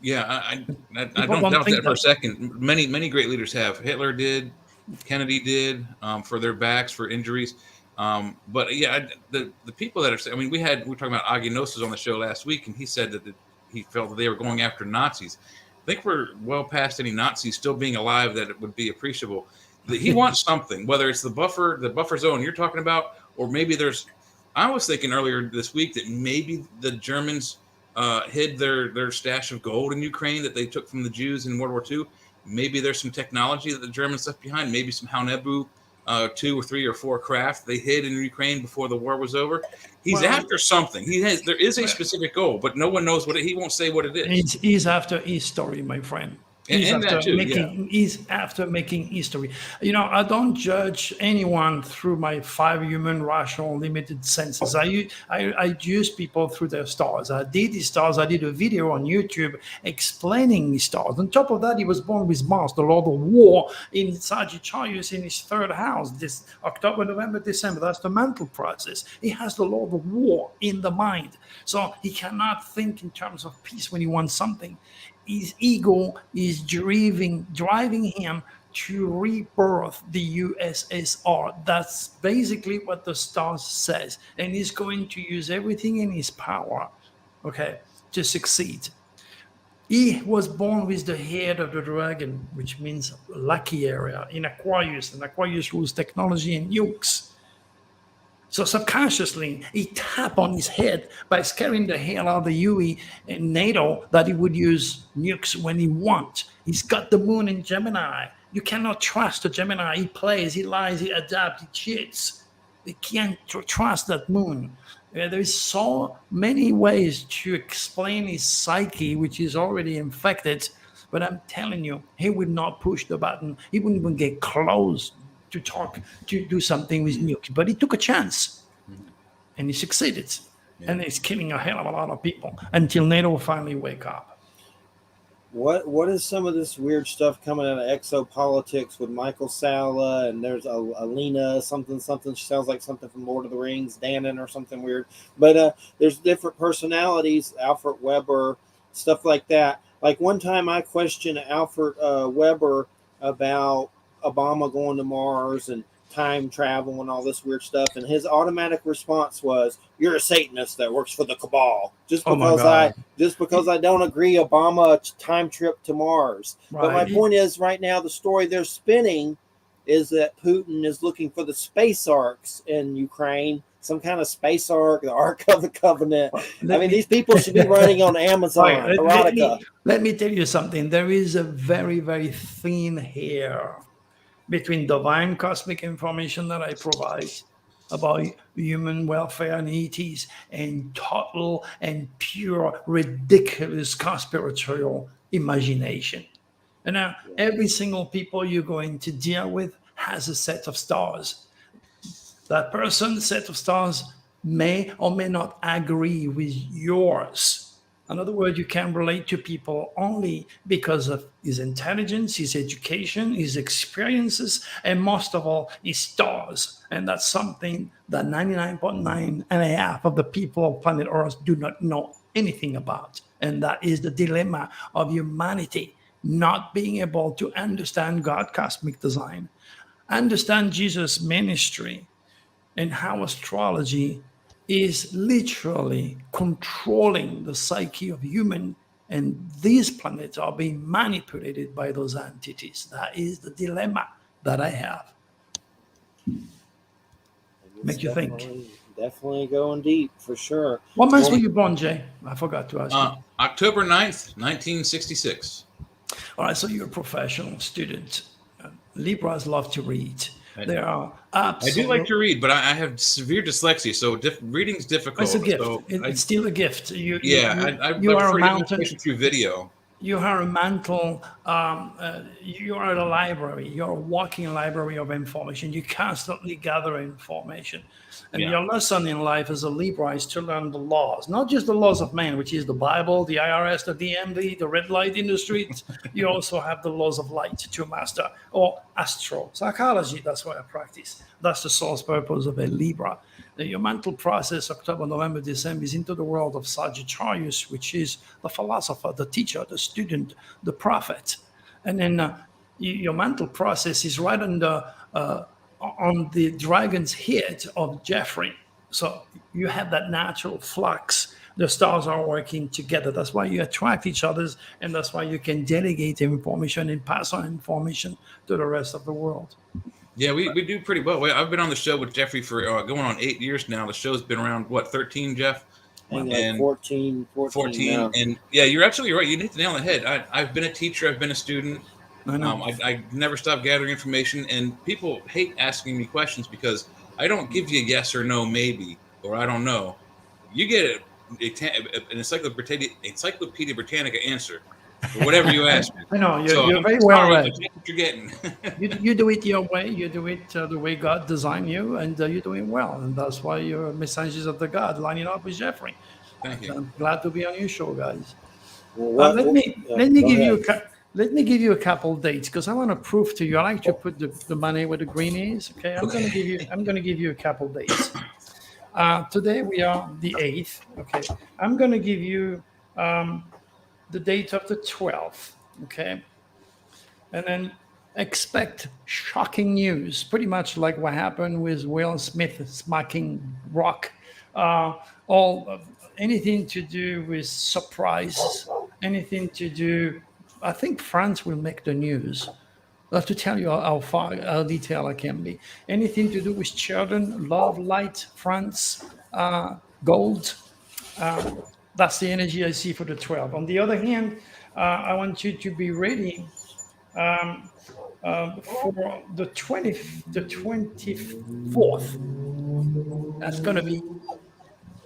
Yeah, I don't doubt that for a second. Many great leaders have. Hitler did, Kennedy did, for their backs, for injuries. But yeah, the people that are, I mean, we were talking about Aginosis on the show last week, and he said that he felt that they were going after Nazis. I think we're well past any Nazis still being alive that it would be appreciable. He wants something, whether it's the buffer zone you're talking about, or maybe I was thinking earlier this week that maybe the Germans hid their stash of gold in Ukraine that they took from the Jews in World War II. Maybe there's some technology that the Germans left behind. Maybe some Haunebu 2 or 3 or 4 craft they hid in Ukraine before the war was over. He's after something. There is a specific goal, but no one knows he won't say what it is. He's after his story, my friend. He's after making history. I don't judge anyone through my 5 human, rational, limited senses. I judge people through their stars. I did these stars. I did a video on YouTube explaining these stars. On top of that, he was born with Mars, the Lord of War, in Sagittarius in his 3rd house. This October, November, December. That's the mental process. He has the Lord of War in the mind. So he cannot think in terms of peace when he wants something. His ego is driving him to rebirth the USSR. That's basically what the stars says. And he's going to use everything in his power, okay, to succeed. He was born with the head of the dragon, which means lucky area in Aquarius, and Aquarius rules technology and nukes. So subconsciously, he tapped on his head by scaring the hell out of the UE and NATO that he would use nukes when he wants. He's got the moon in Gemini. You cannot trust the Gemini. He plays, he lies, he adapts, he cheats. You can't trust that moon. There is so many ways to explain his psyche, which is already infected. But I'm telling you, he would not push the button. He wouldn't even get close to talk, to do something with nukes. But he took a chance, and he succeeded. Yeah. And he's killing a hell of a lot of people until NATO finally wake up. What is some of this weird stuff coming out of exopolitics with Michael Sala, and there's Alina something? She sounds like something from Lord of the Rings, Danon or something weird. But there's different personalities, Alfred Weber, stuff like that. Like one time I questioned Alfred Weber about Obama going to Mars and time travel and all this weird stuff, and his automatic response was, "You're a Satanist that works for the cabal." Just because I don't agree Obama a time trip to Mars. Right. But my point is, right now the story they're spinning is that Putin is looking for the space arcs in Ukraine, some kind of space arc, the Ark of the Covenant. These people should be running on Amazon. Let me tell you something. There is a very, very thin hair between divine cosmic information that I provide about human welfare and ETs and total and pure ridiculous conspiratorial imagination. And now every single people you're going to deal with has a set of stars. That person's set of stars may or may not agree with yours. In other words, you can relate to people only because of his intelligence, his education, his experiences, and most of all, his stars. And that's something that 99.9.5% of the people of planet Earth do not know anything about. And that is the dilemma of humanity, not being able to understand God's cosmic design, understand Jesus' ministry, and how astrology is literally controlling the psyche of human, and these planets are being manipulated by those entities. That is the dilemma that I have. Make you think. Definitely going deep, for sure. What month were you born, Jay? I forgot to ask you. October 9th, 1966. All right, so you're a professional student. Libras love to read. I do like to read, but I have severe dyslexia, so reading's difficult. It's a gift. So it's still a gift. I are a mountain through video. You are a mantle. You are at a library. You're a walking library of information. You constantly gather information. And your lesson in life as a Libra is to learn the laws, not just the laws of man, which is the Bible, the IRS, the DMV, the red light industry. You also have the laws of light to master, or astro psychology. That's what I practice. That's the source purpose of a Libra. Your mental process, October, November, December, is into the world of Sagittarius, which is the philosopher, the teacher, the student, the prophet. And then your mental process is right on the dragon's head of Jeffrey. So you have that natural flux. The stars are working together. That's why you attract each other, and that's why you can delegate information and pass on information to the rest of the world. Yeah, we do pretty well. I've been on the show with Jeffrey for going on 8 years now. The show's been around, 13, Jeff? And 14 now. And yeah, you're absolutely right. You hit the nail on the head. I've been a teacher. I've been a student. I know. I never stop gathering information, and people hate asking me questions because I don't give you a yes or no, maybe, or I don't know. You get an Encyclopedia Britannica answer for whatever you ask me. I know, you're very well read. That's what you're getting. you do it your way. You do it the way God designed you, and you're doing well. And that's why you're messengers of the God lining up with Jeffrey. Thank you. I'm glad to be on your show, guys. Well, let me give you a couple dates, because I want to prove to you. I like to put the money where the green is. Okay, I'm going to give you a couple dates. Today we are the 8th. Okay, I'm going to give you the date of the 12th. Okay, and then expect shocking news, pretty much like what happened with Will Smith smacking Rock all anything to do with surprises, anything to do. I think France will make the news. I have to tell you how detailed I can be. Anything to do with children, love, light, France, gold. That's the energy I see for the 12. On the other hand, I want you to be ready for the 24th. That's going to be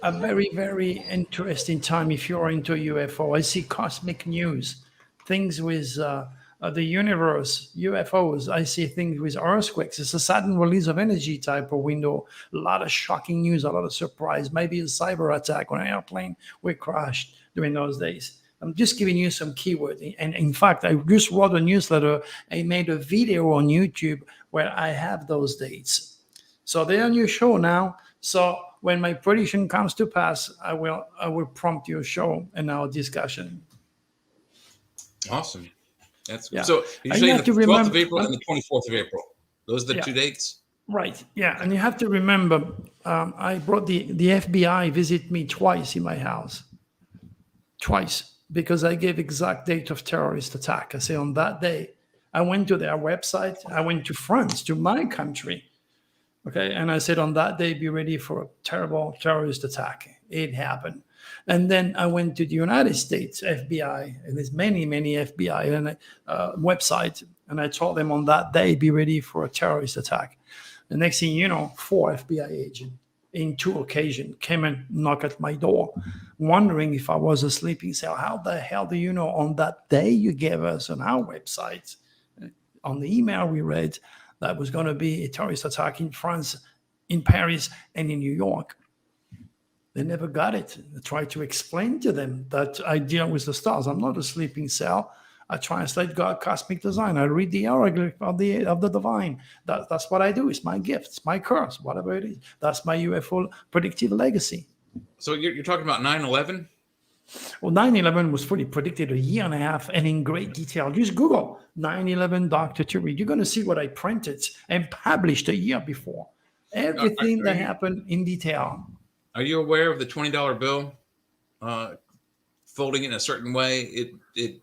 a very, very interesting time if you're into UFO. I see cosmic news, things with the universe, UFOs. I see things with earthquakes. It's a sudden release of energy type of window. A lot of shocking news, a lot of surprise. Maybe a cyber attack on an airplane we crashed during those days. I'm just giving you some keywords. And in fact, I just wrote a newsletter. I made a video on YouTube where I have those dates. So they're on your show now. So when my prediction comes to pass, I will prompt your show and our discussion. Awesome. That's yeah. So you're saying the 12th of April and the 24th of April. Those are the 2 dates? Right. Yeah. And you have to remember, I brought the FBI visit me twice in my house. Twice. Because I gave exact date of terrorist attack. I say on that day, I went to their website. I went to France, to my country. Okay. And I said on that day, be ready for a terrible terrorist attack. It happened. And then I went to the United States FBI, and there's many, many FBI and websites. And I told them on that day, be ready for a terrorist attack. The next thing you know, 4 FBI agents in 2 occasions came and knocked at my door, wondering if I was a sleeping cell. How the hell do you know on that day you gave us on our website, on the email we read, that was going to be a terrorist attack in France, in Paris, and in New York? They never got it. I tried to explain to them that I deal with the stars. I'm not a sleeping cell. I translate God, cosmic design. I read the hieroglyph of the divine. That's what I do. It's my gift. It's my curse, whatever it is. That's my UFO predictive legacy. So you're talking about 9/11? Well, 9/11 was fully predicted a year and a half and in great detail. Just Google 9/11 Dr. Turi. You're going to see what I printed and published a year before. Everything that happened in detail. Are you aware of the $20 bill folding in a certain way? It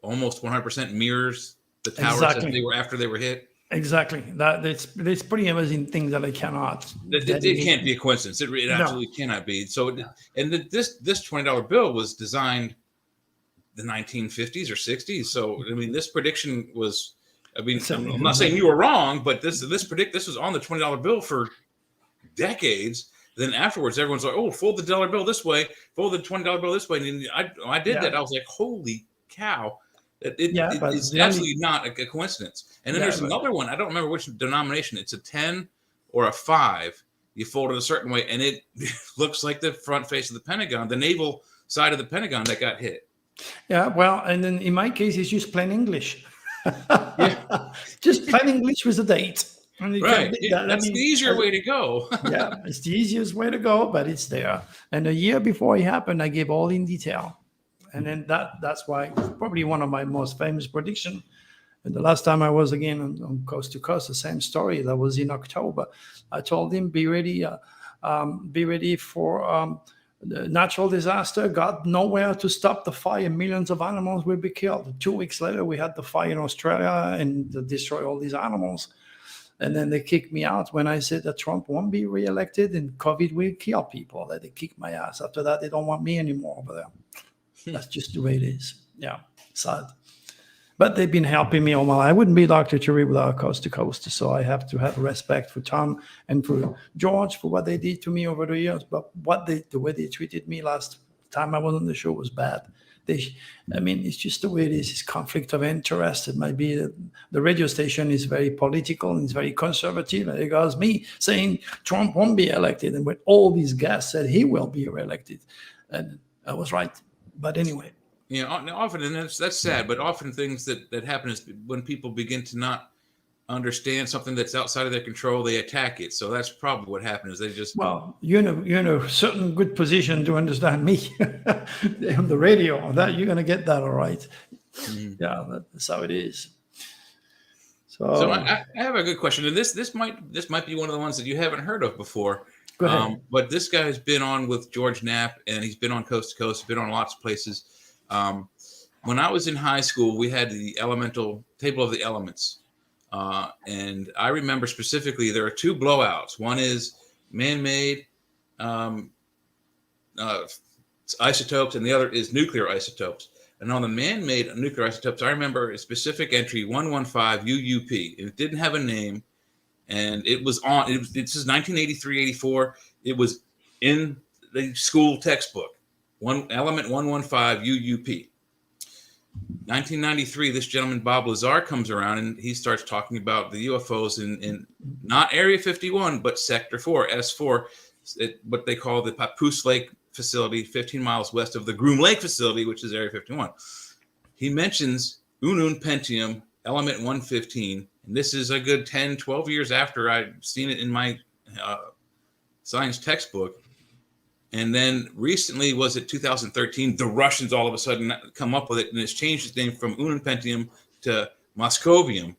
almost 100% mirrors the towers as they were after they were hit. Exactly. It's pretty amazing things that I cannot. It can't be a coincidence. It absolutely cannot be. So, and this $20 bill was designed the 1950s or 60s. So, I mean, this prediction was. I mean, I'm not saying you were wrong, but this was on the $20 bill for decades. Then afterwards, everyone's like, "Oh, fold the dollar bill this way, fold the $20 bill this way." And I did that. I was like, "Holy cow!" It's absolutely not a coincidence. And then there's another one. I don't remember which denomination. It's a 10 or a 5. You fold it a certain way, and it looks like the front face of the Pentagon, the naval side of the Pentagon that got hit. Yeah, well, and then in my case, it's just plain English. Just plain English with a date. Right. That's the easier way to go. Yeah, it's the easiest way to go, but it's there. And a year before it happened, I gave all in detail. And then that's why probably one of my most famous predictions. And the last time I was again on Coast to Coast, the same story. That was in October. I told him, be ready for the natural disaster. Got nowhere to stop the fire. Millions of animals will be killed. 2 weeks later, we had the fire in Australia and destroy all these animals. And then they kicked me out when I said that Trump won't be reelected and COVID will kill people. That they kicked my ass. After that, they don't want me anymore over there. That's just the way it is. Yeah, sad. But they've been helping me all my life. I wouldn't be Dr. Turi without Coast to Coast. So I have to have respect for Tom and for George for what they did to me over the years. But the way they treated me last time I was on the show was bad. It's just the way it is. It's conflict of interest. It might be that the radio station is very political and it's very conservative. And it goes me saying Trump won't be elected. And when all these guys said he will be reelected. And I was right. But anyway. Yeah, often, and that's sad, but often things that happen is when people begin to not understand something that's outside of their control, they attack it. So that's probably what happened. Is they just you're in a certain good position to understand me on the radio. That you're gonna get that all right. Mm-hmm. Yeah, that's how it is. So I have a good question, and this might be one of the ones that you haven't heard of before. Go ahead. But this guy's been on with George Knapp, and he's been on Coast to Coast, been on lots of places. When I was in high school, we had the elemental table of the elements. And I remember specifically there are two blowouts. One is man-made isotopes, and the other is nuclear isotopes. And on the man-made nuclear isotopes, I remember a specific entry, 115 UUP. It didn't have a name, and it was on. This is 1983-84. It was in the school textbook. Element 115 UUP. 1993, this gentleman, Bob Lazar, comes around and he starts talking about the UFOs in not Area 51, but Sector 4, S4, what they call the Papoose Lake facility, 15 miles west of the Groom Lake facility, which is Area 51. He mentions Unun Pentium, element 115, and this is a good 10, 12 years after I'd seen it in my science textbook. And then recently, was it 2013, the Russians all of a sudden come up with it, and it's changed its name from Ununpentium to Moscovium.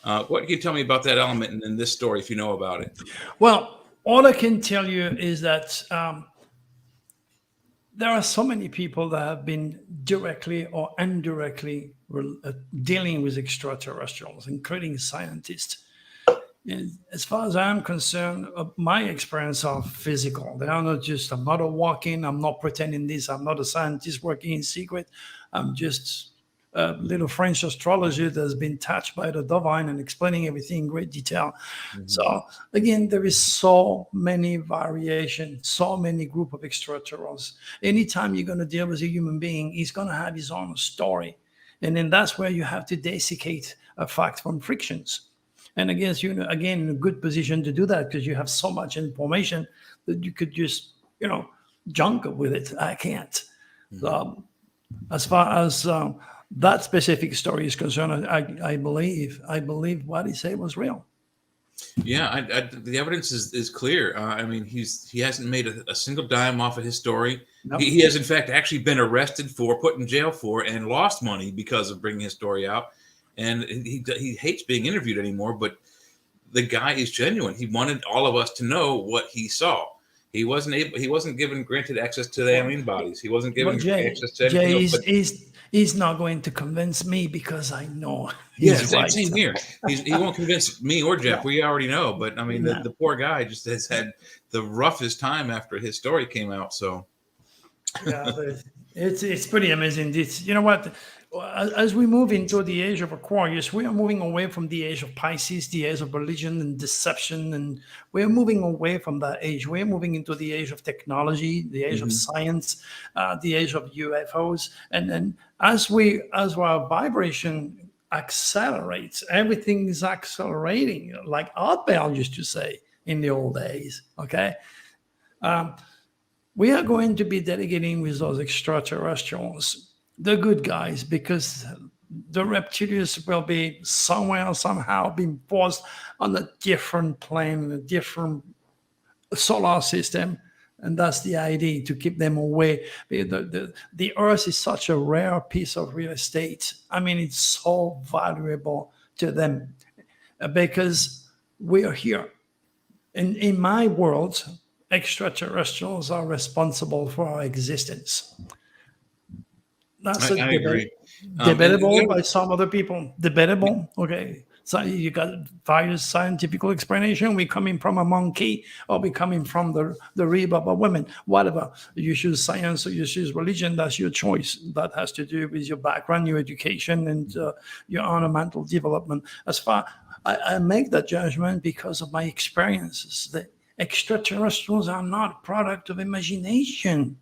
What can you tell me about that element in this story, if you know about it? Well, all I can tell you is that there are so many people that have been directly or indirectly dealing with extraterrestrials, including scientists. And as far as I'm concerned, my experience are physical. They are not just, I'm not a walk-in, I'm not pretending this, I'm not a scientist working in secret. I'm just a little French astrologer that's been touched by the divine and explaining everything in great detail. Mm-hmm. So again, there is so many variations, so many group of extraterrestrials. Anytime you're going to deal with a human being, he's going to have his own story. And then that's where you have to desiccate a fact from frictions. And I guess you're, again, in a good position to do that because you have so much information that you could just, junk with it. I can't. Mm-hmm. So, as far as that specific story is concerned, I believe what he said was real. Yeah, the evidence is clear. I mean, he hasn't made a single dime off of his story. Nope. He has, in fact, actually been arrested for, put in jail for, and lost money because of bringing his story out. And he hates being interviewed anymore, but the guy is genuine. He wanted all of us to know what he saw. He wasn't granted access to the alien bodies. He wasn't given access to anything else. He's not going to convince me because I know he's right. Same here. He won't convince me or Jeff. Yeah. We already know. But I mean, the poor guy just has had the roughest time after his story came out. So yeah, it's pretty amazing. You know what? As we move into the age of Aquarius, we are moving away from the age of Pisces, the age of religion and deception, and we're moving away from that age. We're moving into the age of technology, the age of science, the age of UFOs, and then as our vibration accelerates, everything is accelerating, like Art Bell used to say in the old days. Okay. We are going to be dedicating with those extraterrestrials, the good guys, because the reptilians will be somewhere, somehow being forced on a different plane, a different solar system. And that's the idea, to keep them away. The Earth is such a rare piece of real estate. I mean, it's so valuable to them because we are here. And in my world, extraterrestrials are responsible for our existence. That's I agree. Debatable by some other people. Debatable. Okay. So you got various scientific explanation. We coming from a monkey, or we coming from the rib of a woman. Whatever. You choose science or you choose religion. That's your choice. That has to do with your background, your education, and your ornamental development. As far I make that judgment because of my experiences. The extraterrestrials are not a product of imagination.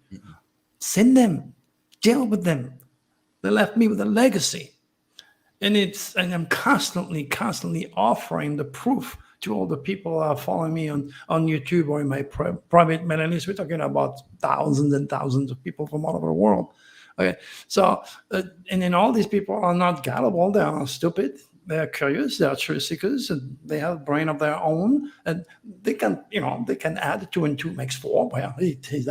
Send them. Deal with them. They left me with a legacy. And I'm constantly offering the proof to all the people that are following me on YouTube or in my private mailing list. We're talking about thousands and thousands of people from all over the world. Okay. So, and then all these people are not gullible. They are not stupid. They are curious. They are truth seekers. And they have a brain of their own. And they can add 2 and 2 makes 4. Well, he did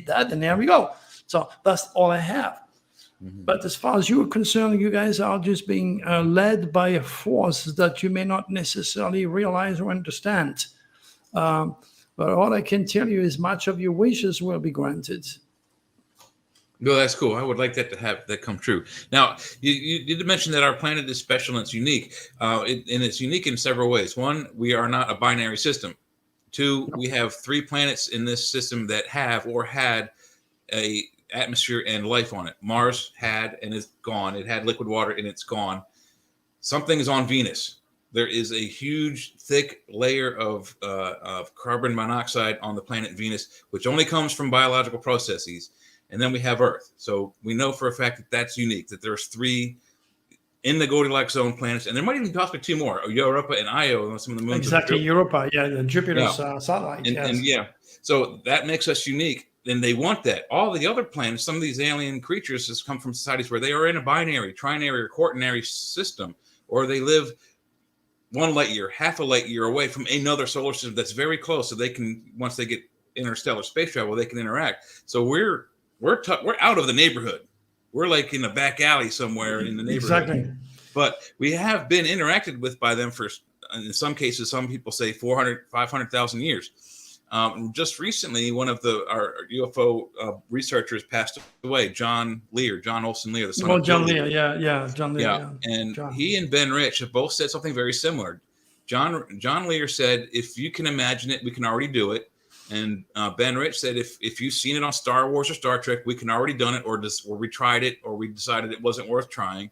that, and there we go. So that's all I have. Mm-hmm. But as far as you're concerned, you guys are just being led by a force that you may not necessarily realize or understand. But all I can tell you is much of your wishes will be granted. No, that's cool. I would like that to have that come true. Now, you did mention that our planet is special and it's unique. And it's unique in several ways. One, we are not a binary system. Two, we have 3 planets in this system that have or had a atmosphere and life on it. Mars had and is gone. It had liquid water and it's gone. Something is on Venus. There is a huge, thick layer of carbon monoxide on the planet Venus, which only comes from biological processes. And then we have Earth. So we know for a fact that that's unique, that there's 3 in the Goldilocks zone planets. And there might even possibly 2 more, Europa and Io, on some of the moons. Exactly, Europa, Jupiter's satellite. And so that makes us unique. And they want that. All the other planets, some of these alien creatures has come from societies where they are in a binary, trinary, or quaternary system, or they live 1 light year, half a light year away from another solar system that's very close. So they can, once they get interstellar space travel, they can interact. So we're out of the neighborhood. We're like in a back alley somewhere in the neighborhood. Exactly. But we have been interacted with by them for, in some cases, some people say 400, 500,000 years. Just recently, one of our UFO researchers passed away, John Olson Lear, the son of John Lear, John Lear. Yeah, and he and Ben Rich have both said something very similar. John Lear said, if you can imagine it, we can already do it. And Ben Rich said, if you've seen it on Star Wars or Star Trek, we can already done it, or we tried it, or we decided it wasn't worth trying.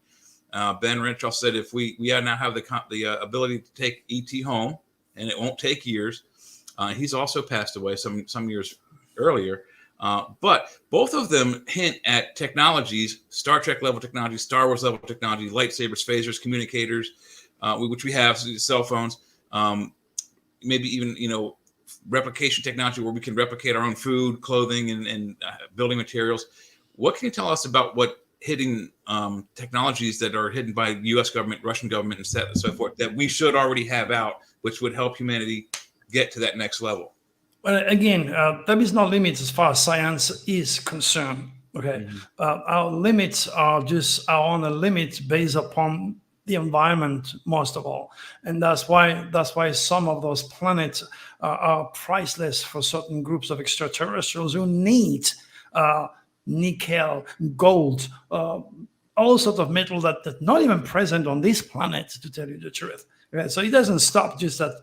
Ben Rich also said, if we now have the ability to take ET home, and it won't take years. He's also passed away some years earlier. But both of them hint at technologies, Star Trek level technology, Star Wars level technology, lightsabers, phasers, communicators, which we have, cell phones, maybe even, replication technology where we can replicate our own food, clothing, and building materials. What can you tell us about what hidden technologies that are hidden by U.S. government, Russian government, and so forth that we should already have out, which would help humanity get to that next level? Well, again, there is no limits as far as science is concerned. Okay, our limits are just our own limits based upon the environment, most of all, and that's why some of those planets are priceless for certain groups of extraterrestrials who need nickel, gold, all sorts of metal that's not even present on this planet, to tell you the truth. Okay? So it doesn't stop just at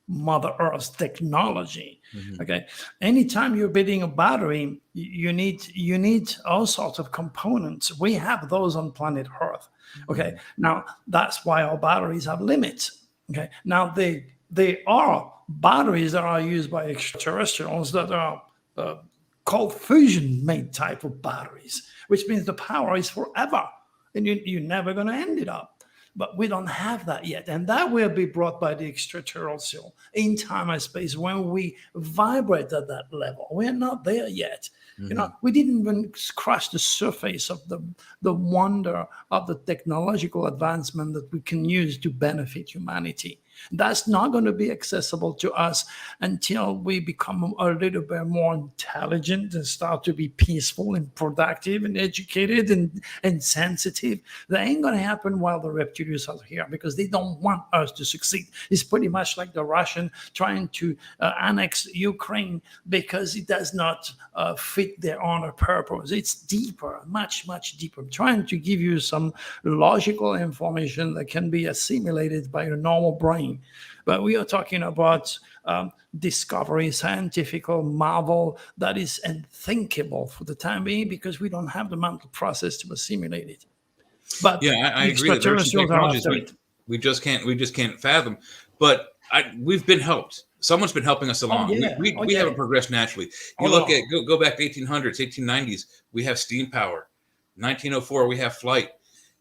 Mother Earth's technology. Okay, anytime you're building a battery, you need all sorts of components. We have those on planet Earth. Okay, now that's why our batteries have limits. Okay, now they are batteries that are used by extraterrestrials that are cold fusion made type of batteries, which means the power is forever and you're never going to end it up. But we don't have that yet. And that will be brought by the extraterrestrial in time and space when we vibrate at that level. We're not there yet. We didn't even scratch the surface of the wonder of the technological advancement that we can use to benefit humanity. That's not going to be accessible to us until we become a little bit more intelligent and start to be peaceful and productive and educated and sensitive. That ain't going to happen while the reptilians are here, because they don't want us to succeed. It's pretty much like the Russian trying to annex Ukraine because it does not fit their own purpose. It's deeper, much, much deeper. I'm trying to give you some logical information that can be assimilated by your normal brain. But we are talking about discovery, scientific marvel that is unthinkable for the time being because we don't have the mental process to assimilate it. But yeah, I agree that there are some technologies we just can't fathom. But we've been helped. Someone's been helping us along. We haven't progressed naturally. Look at go back to 1800s, 1890s. We have steam power. 1904 we have flight.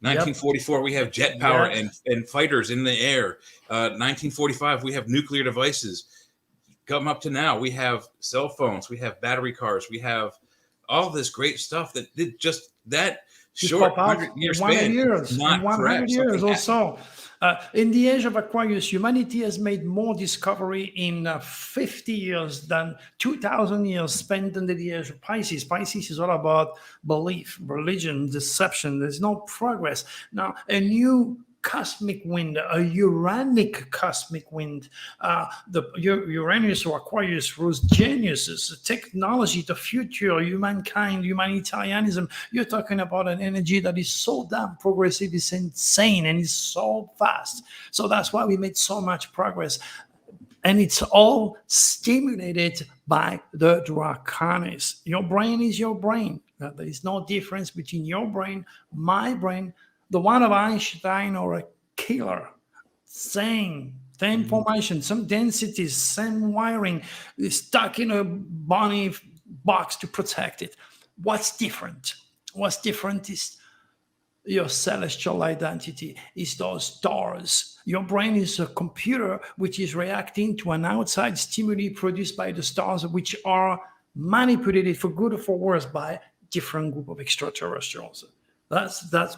1944, we have jet power and fighters in the air. 1945, we have nuclear devices. Come up to now, we have cell phones, we have battery cars, we have all this great stuff that did just that short 100-year span. 100 years or so. In the age of Aquarius, humanity has made more discovery in 50 years than 2,000 years spent in the age of Pisces. Pisces is all about belief, religion, deception. There's no progress. Now, a new cosmic wind, a Uranic cosmic wind, the Uranus or Aquarius rose geniuses, the technology, the future, humankind, humanitarianism. You're talking about an energy that is so damn progressive, it's insane, and it's so fast. So that's why we made so much progress. And it's all stimulated by the Draconis. Your brain is your brain. There is no difference between your brain, my brain, the one of Einstein or a killer. Same information, some densities, same wiring, stuck in a bunny box to protect it. What's different? What's different is your celestial identity, is those stars. Your brain is a computer which is reacting to an outside stimuli produced by the stars, which are manipulated for good or for worse by different group of extraterrestrials. That's the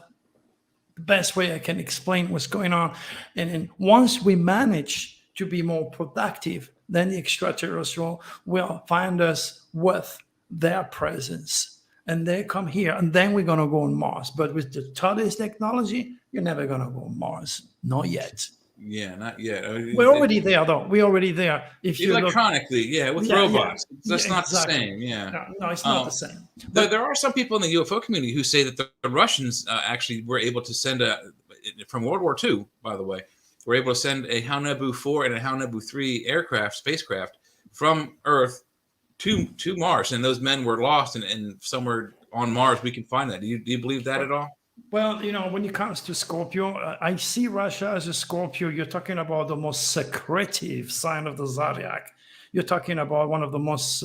best way I can explain what's going on. And then once we manage to be more productive, then the extraterrestrial will find us with their presence. And they come here, and then we're going to go on Mars. But with the today's technology, you're never going to go on Mars. Not yet. Yeah, not yet. We're already there, though. We're already there. If you electronically, with robots. That's not exactly the same. Yeah. No, it's not the same. But there are some people in the UFO community who say that the Russians actually were able to send from World War II, by the way, were able to send a Haonebu 4 and a Haonebu 3 spacecraft from Earth to Mars, and those men were lost, and somewhere on Mars we can find that. Do you believe that at all? Well, when it comes to Scorpio, I see Russia as a Scorpio. You're talking about the most secretive sign of the zodiac. You're talking about one of the most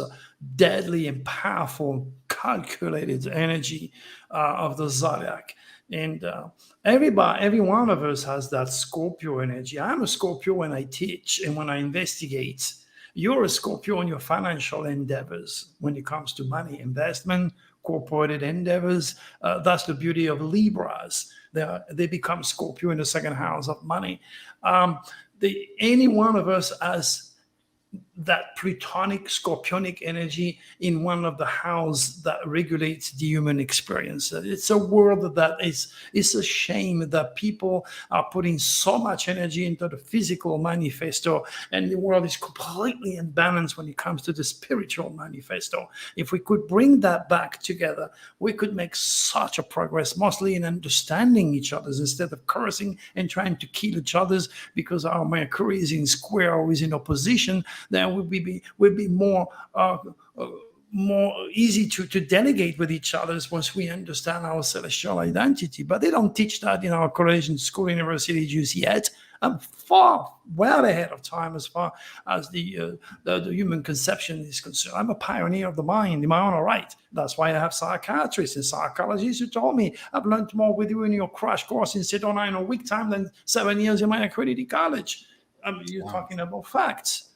deadly and powerful, calculated energy of the zodiac. And every one of us has that Scorpio energy. I'm a Scorpio when I teach and when I investigate. You're a Scorpio in your financial endeavors when it comes to money, investment, corporate endeavors. That's the beauty of Libras. They become Scorpio in the second house of money. Any one of us has that Plutonic, Scorpionic energy in one of the houses that regulates the human experience. It's a world that it's a shame that people are putting so much energy into the physical manifesto, and the world is completely imbalanced when it comes to the spiritual manifesto. If we could bring that back together, we could make such a progress, mostly in understanding each other instead of cursing and trying to kill each other because our Mercury is in square or is in opposition. Then would be more easy to delegate with each other once we understand our celestial identity. But they don't teach that in our college and school university just yet. I'm well ahead of time as far as the human conception is concerned. I'm a pioneer of the mind in my own right. That's why I have psychiatrists and psychologists who told me I've learned more with you in your crash course in Sedona in a week time than 7 years in my accredited college. You're talking about facts.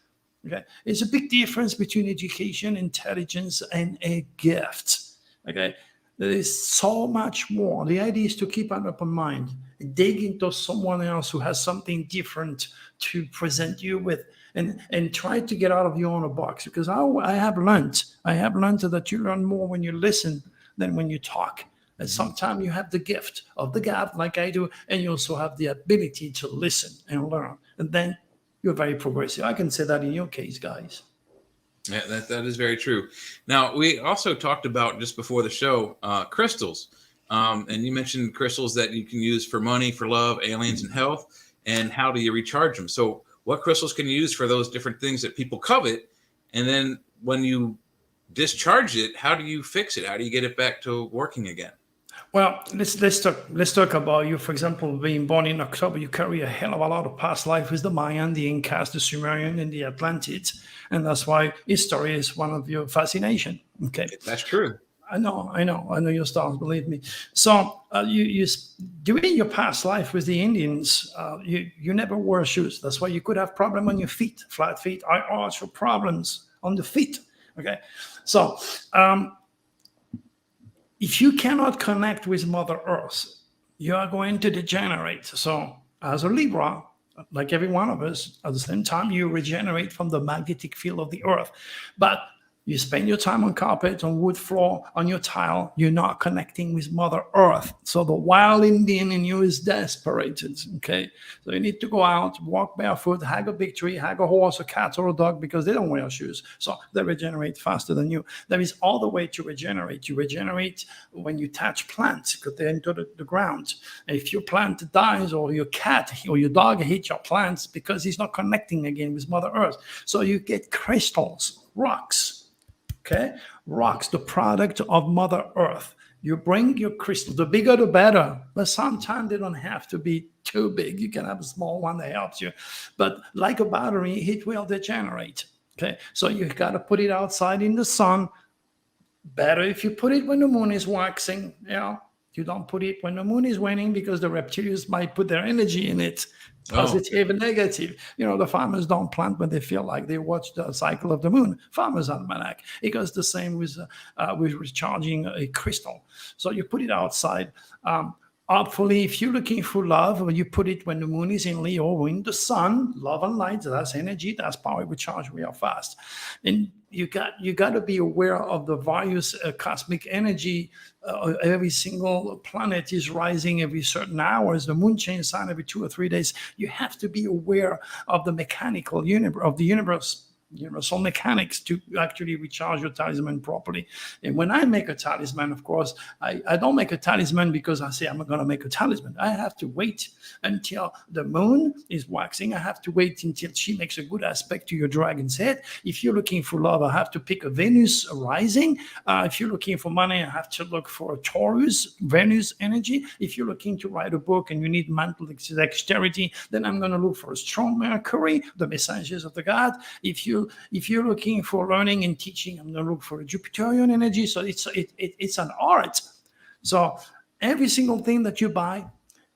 Okay, it's a big difference between education, intelligence, and a gift. Okay, there is so much more. The idea is to keep an open mind, dig into someone else who has something different to present you with, and try to get out of your own box. Because I have learned that you learn more when you listen than when you talk. And sometimes you have the gift of the gab, like I do, and you also have the ability to listen and learn, and then you're very progressive. I can say that in your case, guys. Yeah, that is very true. Now, we also talked about just before the show, crystals. And you mentioned crystals that you can use for money, for love, aliens, and health. And how do you recharge them? So what crystals can you use for those different things that people covet? And then when you discharge it, how do you fix it? How do you get it back to working again? Well, let's talk about you. For example, being born in October, you carry a hell of a lot of past life with the Mayan, the Incas, the Sumerian, and the Atlantids, and that's why history is one of your fascination. Okay, that's true. I know your stars. Believe me. So you during your past life with the Indians, you never wore shoes. That's why you could have problem on your feet, flat feet. I also problems on the feet. Okay, so. If you cannot connect with Mother Earth, you are going to degenerate. So as a Libra, like every one of us, at the same time, you regenerate from the magnetic field of the Earth. But You spend your time on carpet, on wood floor, on your tile. You're not connecting with Mother Earth. So the wild Indian in you is desperate. Okay, so you need to go out, walk barefoot, hug a big tree, hug a horse, a cat, or a dog, because they don't wear shoes. So they regenerate faster than you. There is all the way to regenerate. You regenerate when you touch plants because they enter the ground. If your plant dies, or your cat or your dog hit your plants, because he's not connecting again with Mother Earth. So you get crystals, rocks. Okay, rocks, the product of Mother Earth. You bring your crystal, the bigger the better, but sometimes they don't have to be too big. You can have a small one that helps you, but like a battery, it will degenerate. Okay, so you got to put it outside in the sun. Better if you put it when the moon is waxing. You don't put it when the moon is waning, because the reptilians might put their energy in it, positive and negative. The farmers don't plant when they feel like. They watch the cycle of the moon. Farmers almanac. It goes the same with recharging a crystal. So you put it outside. Hopefully, if you're looking for love, you put it when the moon is in Leo or in the sun. Love and light, that's energy, that's power. We charge real fast. And you got to be aware of the various cosmic energy. Every single planet is rising every certain hours. The moon changes sign every 2 or 3 days. You have to be aware of the mechanical universe, of the universe, universal mechanics, to actually recharge your talisman properly. And when I make a talisman, of course, I don't make a talisman because I say I'm going to make a talisman. I have to wait until the moon is waxing. I have to wait until she makes a good aspect to your dragon's head. If you're looking for love, I have to pick a Venus rising. If you're looking for money, I have to look for a Taurus, Venus energy. If you're looking to write a book and you need mental dexterity, then I'm going to look for a strong Mercury, the messengers of the god. If you're looking for learning and teaching, I'm going to look for a Jupiterian energy. So it's an art. So every single thing that you buy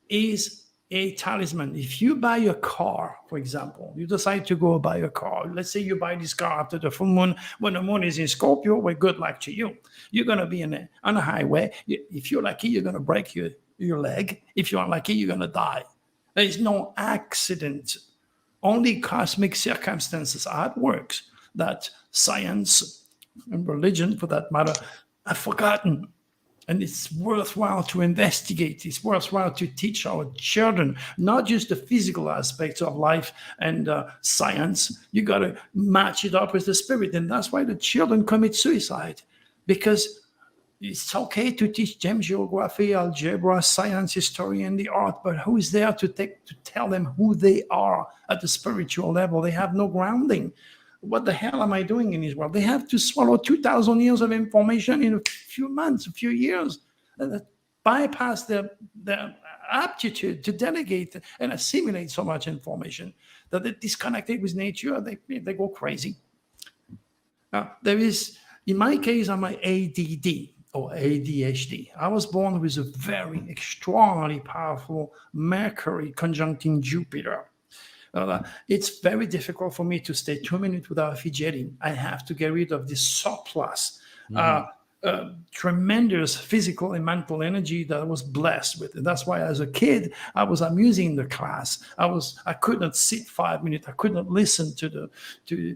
is a talisman. If you buy a car, for example, you decide to go buy a car. Let's say you buy this car after the full moon. When the moon is in Scorpio, well, good luck to you. You're going to be on a highway. If you're lucky, you're going to break your leg. If you're unlucky, you're going to die. There is no accident. Only cosmic circumstances are at work that science and religion, for that matter, have forgotten. And it's worthwhile to investigate. It's worthwhile to teach our children, not just the physical aspects of life and science. You got to match it up with the spirit. And that's why the children commit suicide, because it's okay to teach them geography, algebra, science, history, and the art, but who is there to tell them who they are at the spiritual level? They have no grounding. What the hell am I doing in this world? They have to swallow 2,000 years of information in a few months, a few years, that bypass their aptitude to delegate and assimilate so much information that they're disconnected with nature. They go crazy. Now, there is, in my case, I'm an ADD. Or ADHD. I was born with a very extraordinarily powerful Mercury conjuncting Jupiter. It's very difficult for me to stay 2 minutes without fidgeting. I have to get rid of this surplus, tremendous physical and mental energy that I was blessed with. And that's why, as a kid, I was amusing the class. I could not sit 5 minutes. I could not listen to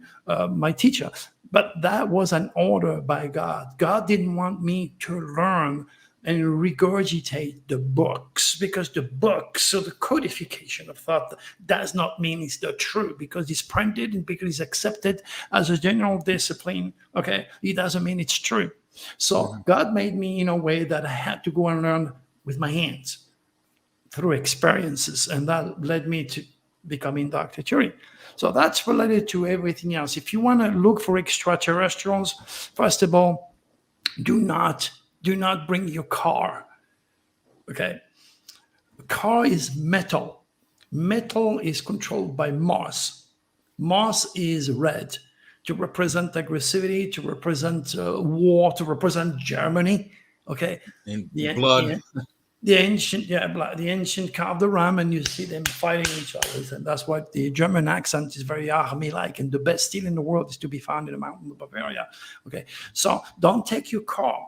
my teacher. But that was an order by God. God didn't want me to learn and regurgitate the books, because the books, so the codification of thought, does not mean it's the truth, because it's printed and because it's accepted as a general discipline. Okay, it doesn't mean it's true. So God made me in a way that I had to go and learn with my hands through experiences, and that led me to becoming Dr. Turi. So that's related to everything else. If you want to look for extraterrestrials, first of all, do not bring your car. Okay? A car is metal. Metal is controlled by Mars. Mars is red to represent aggressivity, to represent war, to represent Germany. Okay? And blood. The ancient carved the ram, and you see them fighting each other. And that's why the German accent is very army-like. And the best steel in the world is to be found in the mountains of Bavaria. Okay, so don't take your car.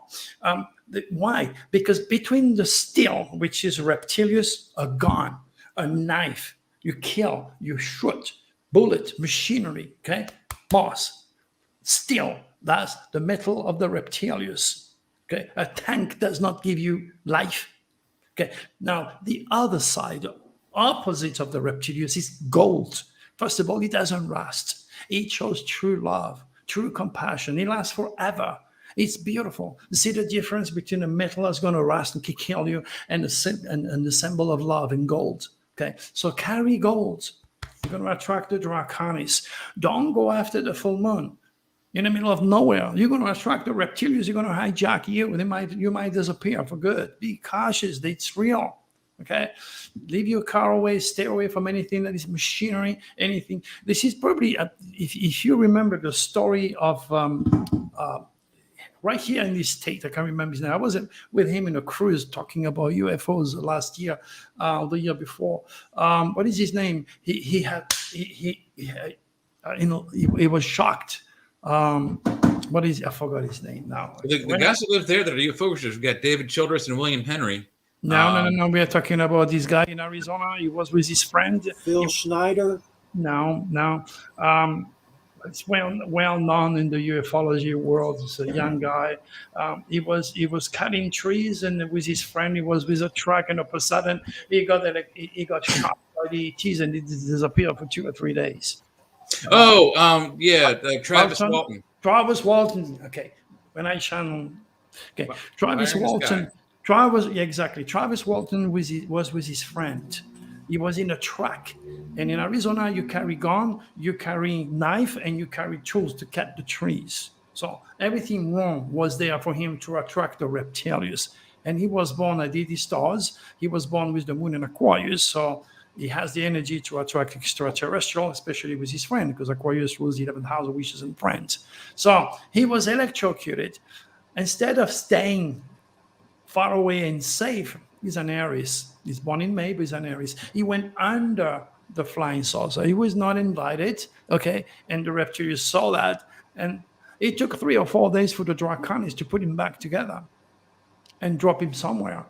Why? Because between the steel, which is reptilius, a gun, a knife, you kill, you shoot, bullet, machinery. Okay, Mars, steel, That's the metal of the Reptilius. Okay, a tank does not give you life. Okay, now the other side, opposite of the Reptilius, is gold. First of all, it doesn't rust. It shows true love, true compassion. It lasts forever. It's beautiful. You see the difference between a metal that's going to rust and kill you and the symbol of love in gold. Okay, so carry gold. You're going to attract the Draconis. Don't go after the full moon. In the middle of nowhere, you're going to attract the reptilians. You're going to hijack you. You might disappear for good. Be cautious. It's real. Okay, leave your car away. Stay away from anything that is machinery. Anything. This is probably if you remember the story of right here in this state. I can't remember his name. I was with him in a cruise talking about UFOs last year, the year before. What is his name? He was shocked. What is I forgot his name now. The guys that live there that are UFOs, we got David Childress and William Henry. No. We are talking about this guy in Arizona. He was with his friend Phil Schneider. No. It's well known in the ufology world. It's a young guy. He was cutting trees, and with his friend, he was with a truck, and all of a sudden he got shot by the ETs, and he disappeared for 2 or 3 days. Travis Walton. Travis Walton. Okay, when I channel. Okay, Travis Walton. Travis Walton was with his friend. He was in a truck, and in Arizona, you carry gun, you carry knife, and you carry tools to cut the trees. So everything wrong was there for him to attract the reptilians. And he was born at 80 stars. He was born with the moon in Aquarius, so he has the energy to attract extraterrestrial, especially with his friend, because Aquarius rules 11,000 wishes and friends. So he was electrocuted. Instead of staying far away and safe, he's an Aries. He's born in May, but he's an Aries. He went under the flying saucer. He was not invited, okay? And the reptilians saw that. And it took 3 or 4 days for the Draconis to put him back together and drop him somewhere.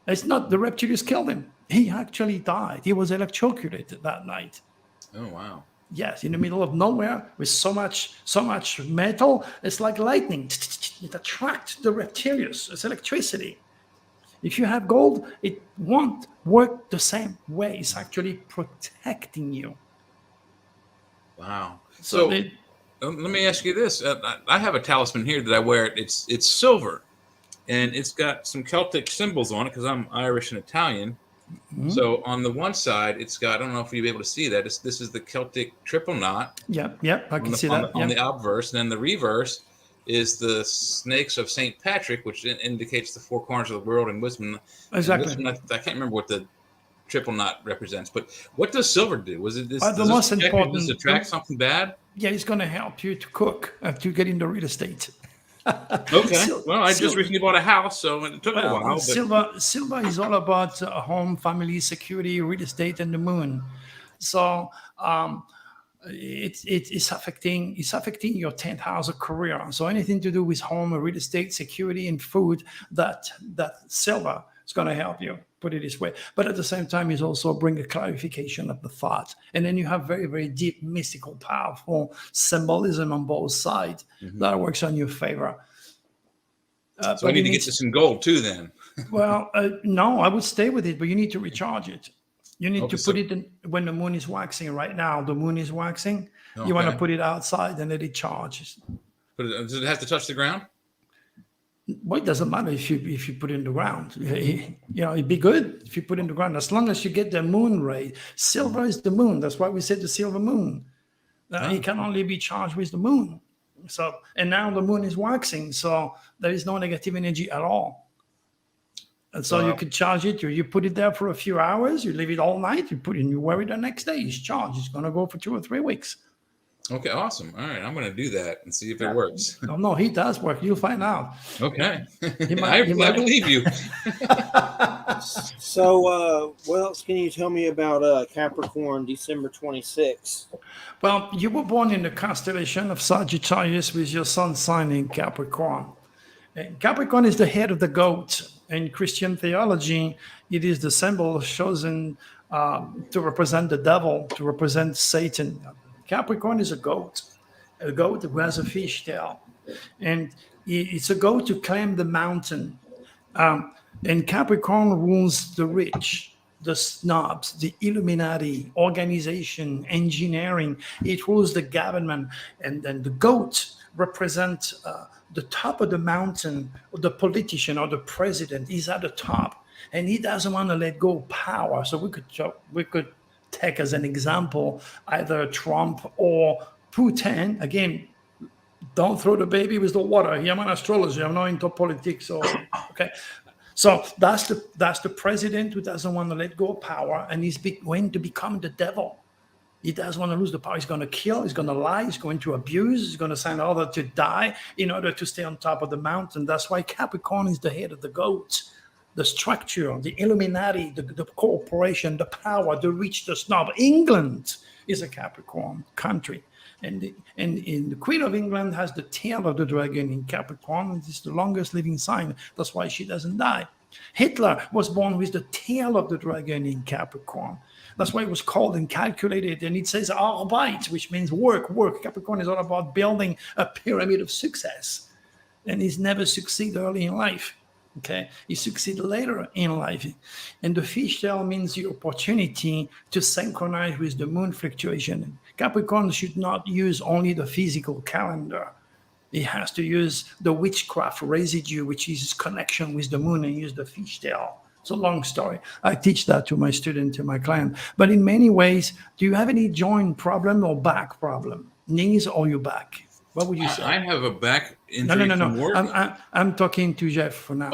It's not the reptilians killed him. He actually died. He was electrocuted that night. Oh, wow. Yes, in the middle of nowhere with so much metal. It's like lightning. It attracts the reptilians. It's electricity. If you have gold, it won't work the same way. It's actually protecting you. Wow. So let me ask you this. I have a talisman here that I wear. It's silver, and it's got some Celtic symbols on it because I'm Irish and Italian. Mm-hmm. So on the one side, it's got, I don't know if you'll be able to see that. This is the Celtic triple knot. Yep, I can see that. On the obverse. And then the reverse is the snakes of St. Patrick, which indicates the 4 corners of the world and wisdom. Exactly. And wisdom, I can't remember what the triple knot represents, but what does silver do? Was it this? The most important. Does it attract something bad? Yeah, it's going to help you to cook to get into real estate. Okay. Well, I just recently bought a house, so it took a while. Silver is all about home, family, security, real estate, and the moon. So it's affecting your 10th house of career. So anything to do with home, real estate, security, and food, that silver is going to help you. Put it this way. But at the same time, it's also bring a clarification of the thought. And then you have very, very deep, mystical, powerful symbolism on both sides that works on your favor. So I need to get this in gold too then. Well, no, I would stay with it, but you need to recharge it. You need to put it in when the moon is waxing. Right now, the moon is waxing. Okay. You want to put it outside and let it charge. Does it have to touch the ground? Well, it doesn't matter if you put it in the ground. It'd be good if you put it in the ground, as long as you get the moon ray. Silver is the moon. That's why we said the silver moon. It can only be charged with the moon. So, and now the moon is waxing, so there is no negative energy at all. And so you could charge it. You put it there for a few hours. You leave it all night. You put it in. You wear it the next day. It's charged. It's going to go for 2 or 3 weeks. Okay, awesome. All right, I'm going to do that and see if it works. No, he does work. You'll find out. Okay. I believe you. So, what else can you tell me about Capricorn, December 26th? Well, you were born in the constellation of Sagittarius with your sun sign in Capricorn. And Capricorn is the head of the goat. In Christian theology, it is the symbol chosen to represent the devil, to represent Satan. Capricorn is a goat. a goat who has a fish tail, and it's a goat to climb the mountain. And Capricorn rules the rich, the snobs, the Illuminati, organization, engineering. It rules the government. And then the goat represents the top of the mountain, or the politician or the president. He's at the top, and he doesn't want to let go of power. So we could take as an example either Trump or Putin. Again, don't throw the baby with the water. Here I'm an astrologer. I'm not into politics. So okay. So that's the president who doesn't want to let go of power, and he's going to become the devil. He doesn't want to lose the power. He's going to kill. He's going to lie. He's going to abuse. He's going to send others to die in order to stay on top of the mountain. That's why Capricorn is the head of the goat. The structure, the Illuminati, the corporation, the power, the rich, the snob. England is a Capricorn country. And the Queen of England has the tail of the dragon in Capricorn. It is the longest living sign. That's why she doesn't die. Hitler was born with the tail of the dragon in Capricorn. That's why it was called and calculated. And it says Arbeit, which means work. Capricorn is all about building a pyramid of success. And he's never succeed early in life. Okay, he succeed later in life. And the fishtail means the opportunity to synchronize with the moon fluctuation. Capricorn should not use only the physical calendar. He has to use the witchcraft residue, which is his connection with the moon, and use the fishtail. It's a long story. I teach that to my student, to my client. But in many ways, do you have any joint problem or back problem? Knees or your back? What would you say? I have a back injury. No. I'm talking to Jeff for now.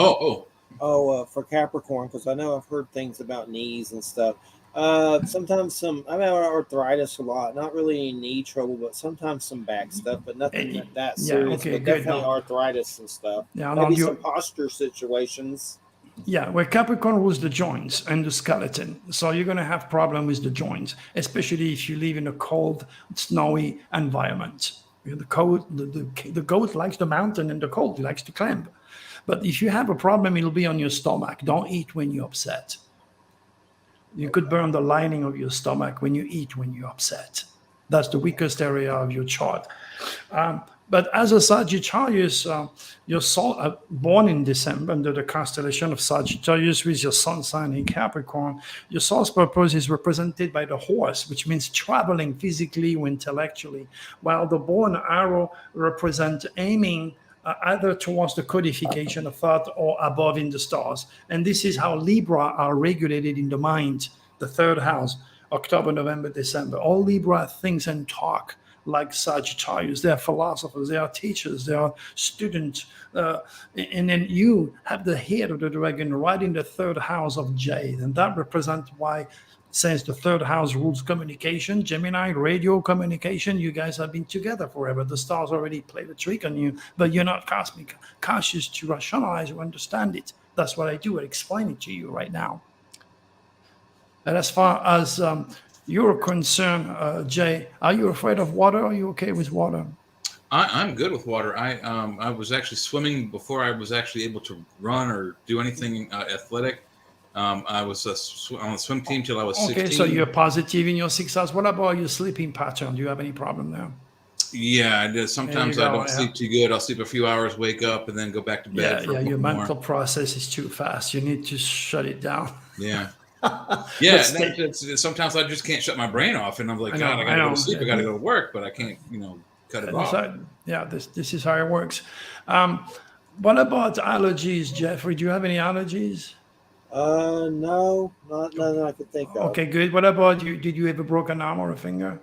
For Capricorn, because I know I've heard things about knees and stuff. Sometimes I've had arthritis a lot, not really any knee trouble, but sometimes some back stuff, but nothing that serious. Okay, but definitely arthritis and stuff. Yeah, maybe some posture situations. Yeah, well, Capricorn rules the joints and the skeleton. So you're going to have problem with the joints, especially if you live in a cold, snowy environment. The goat likes the mountain and the cold. He likes to climb. But if you have a problem, it'll be on your stomach. Don't eat when you're upset. You could burn the lining of your stomach when you eat when you're upset. That's the weakest area of your chart. But as a Sagittarius, you're born in December under the constellation of Sagittarius with your sun sign in Capricorn. Your soul's purpose is represented by the horse, which means traveling physically or intellectually, while the bow and arrow represent aiming either towards the codification of thought or above in the stars. And this is how Libra are regulated in the mind, the third house, October, November, December. All Libra thinks and talk like Sagittarius. They are philosophers, they are teachers, they are students. And then you have the head of the dragon right in the third house of Jade. And that represents why, since the third house rules communication, Gemini, radio communication, you guys have been together forever. The stars already played a trick on you, but you're not cosmic, cautious to rationalize or understand it. That's what I do. I explain it to you right now. And as far as you're concerned, Jay, are you afraid of water? Are you okay with water? I'm good with water. I was actually swimming before I was actually able to run or do anything athletic. I was on the swim team till I was 16. Okay, so you're positive in your 6 hours. What about your sleeping pattern? Do you have any problem there? Yeah, I do. Sometimes I don't sleep too good. I'll sleep a few hours, wake up, and then go back to bed. Your mental process is too fast. You need to shut it down. Yeah. Yeah, sometimes I just can't shut my brain off, and I'm like, God, I gotta go to sleep. I gotta go to work, but I can't, cut it off. This is how it works. What about allergies, Jeffrey? Do you have any allergies? No, none I could think of. Okay, good. What about you? Did you ever broke an arm or a finger?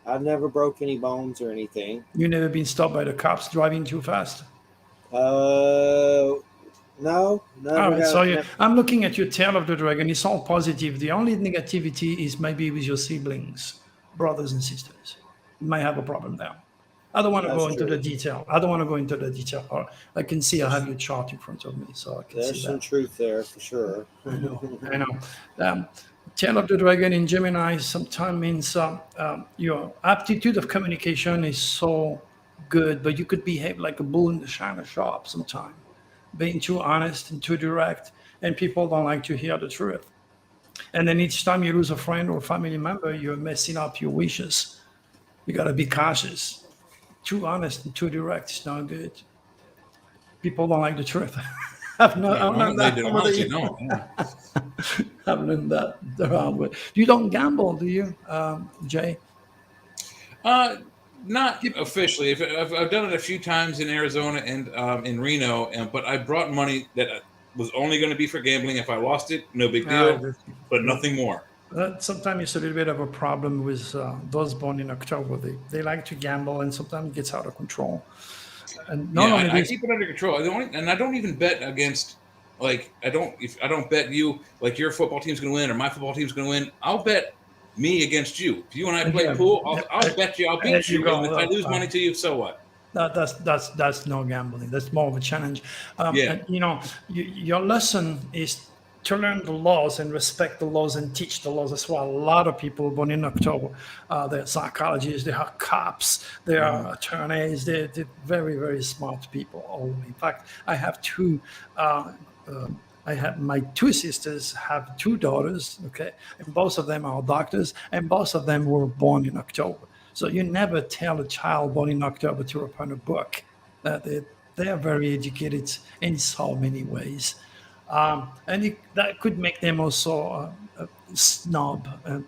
I've never broke any bones or anything. You never been stopped by the cops driving too fast? No. All right, so I'm looking at your tail of the dragon. It's all positive. The only negativity is maybe with your siblings, brothers and sisters. You might have a problem there. I don't want to go into the detail. I can see I have your chart in front of me, so I can see that. There's some truth there for sure. I know. Tail of the dragon in Gemini sometimes means your aptitude of communication is so good, but you could behave like a bull in the china shop sometimes. Being too honest and too direct, and people don't like to hear the truth. And then each time you lose a friend or family member, you're messing up your wishes. You got to be cautious. Too honest and too direct is not good. People don't like the truth. I've learned They that do. over the Honestly, years. no. Yeah. I've learned that the hard way. You don't gamble, do you, Jay? Not officially. I've done it a few times in Arizona and in Reno, but I brought money that was only going to be for gambling. If I lost it, no big deal, but nothing more. Sometimes it's a little bit of a problem with those born in October. They like to gamble, and sometimes it gets out of control. And not only I this, keep it under control. And I don't even bet against. Like if I don't bet you like your football team's going to win or my football team's going to win, I'll bet me against you. If you and I play pool, I'll bet you I'll beat you. And if I lose money to you, so what? That's no gambling. That's more of a challenge. And, your lesson is to learn the laws and respect the laws and teach the laws. That's why a lot of people born in October, they're psychologists, they are cops, they are attorneys, they're very, very smart people. In fact, I have my two sisters have two daughters, okay, and both of them are doctors, and both of them were born in October. So you never tell a child born in October to open a book. They are very educated in so many ways. That could make them also a snob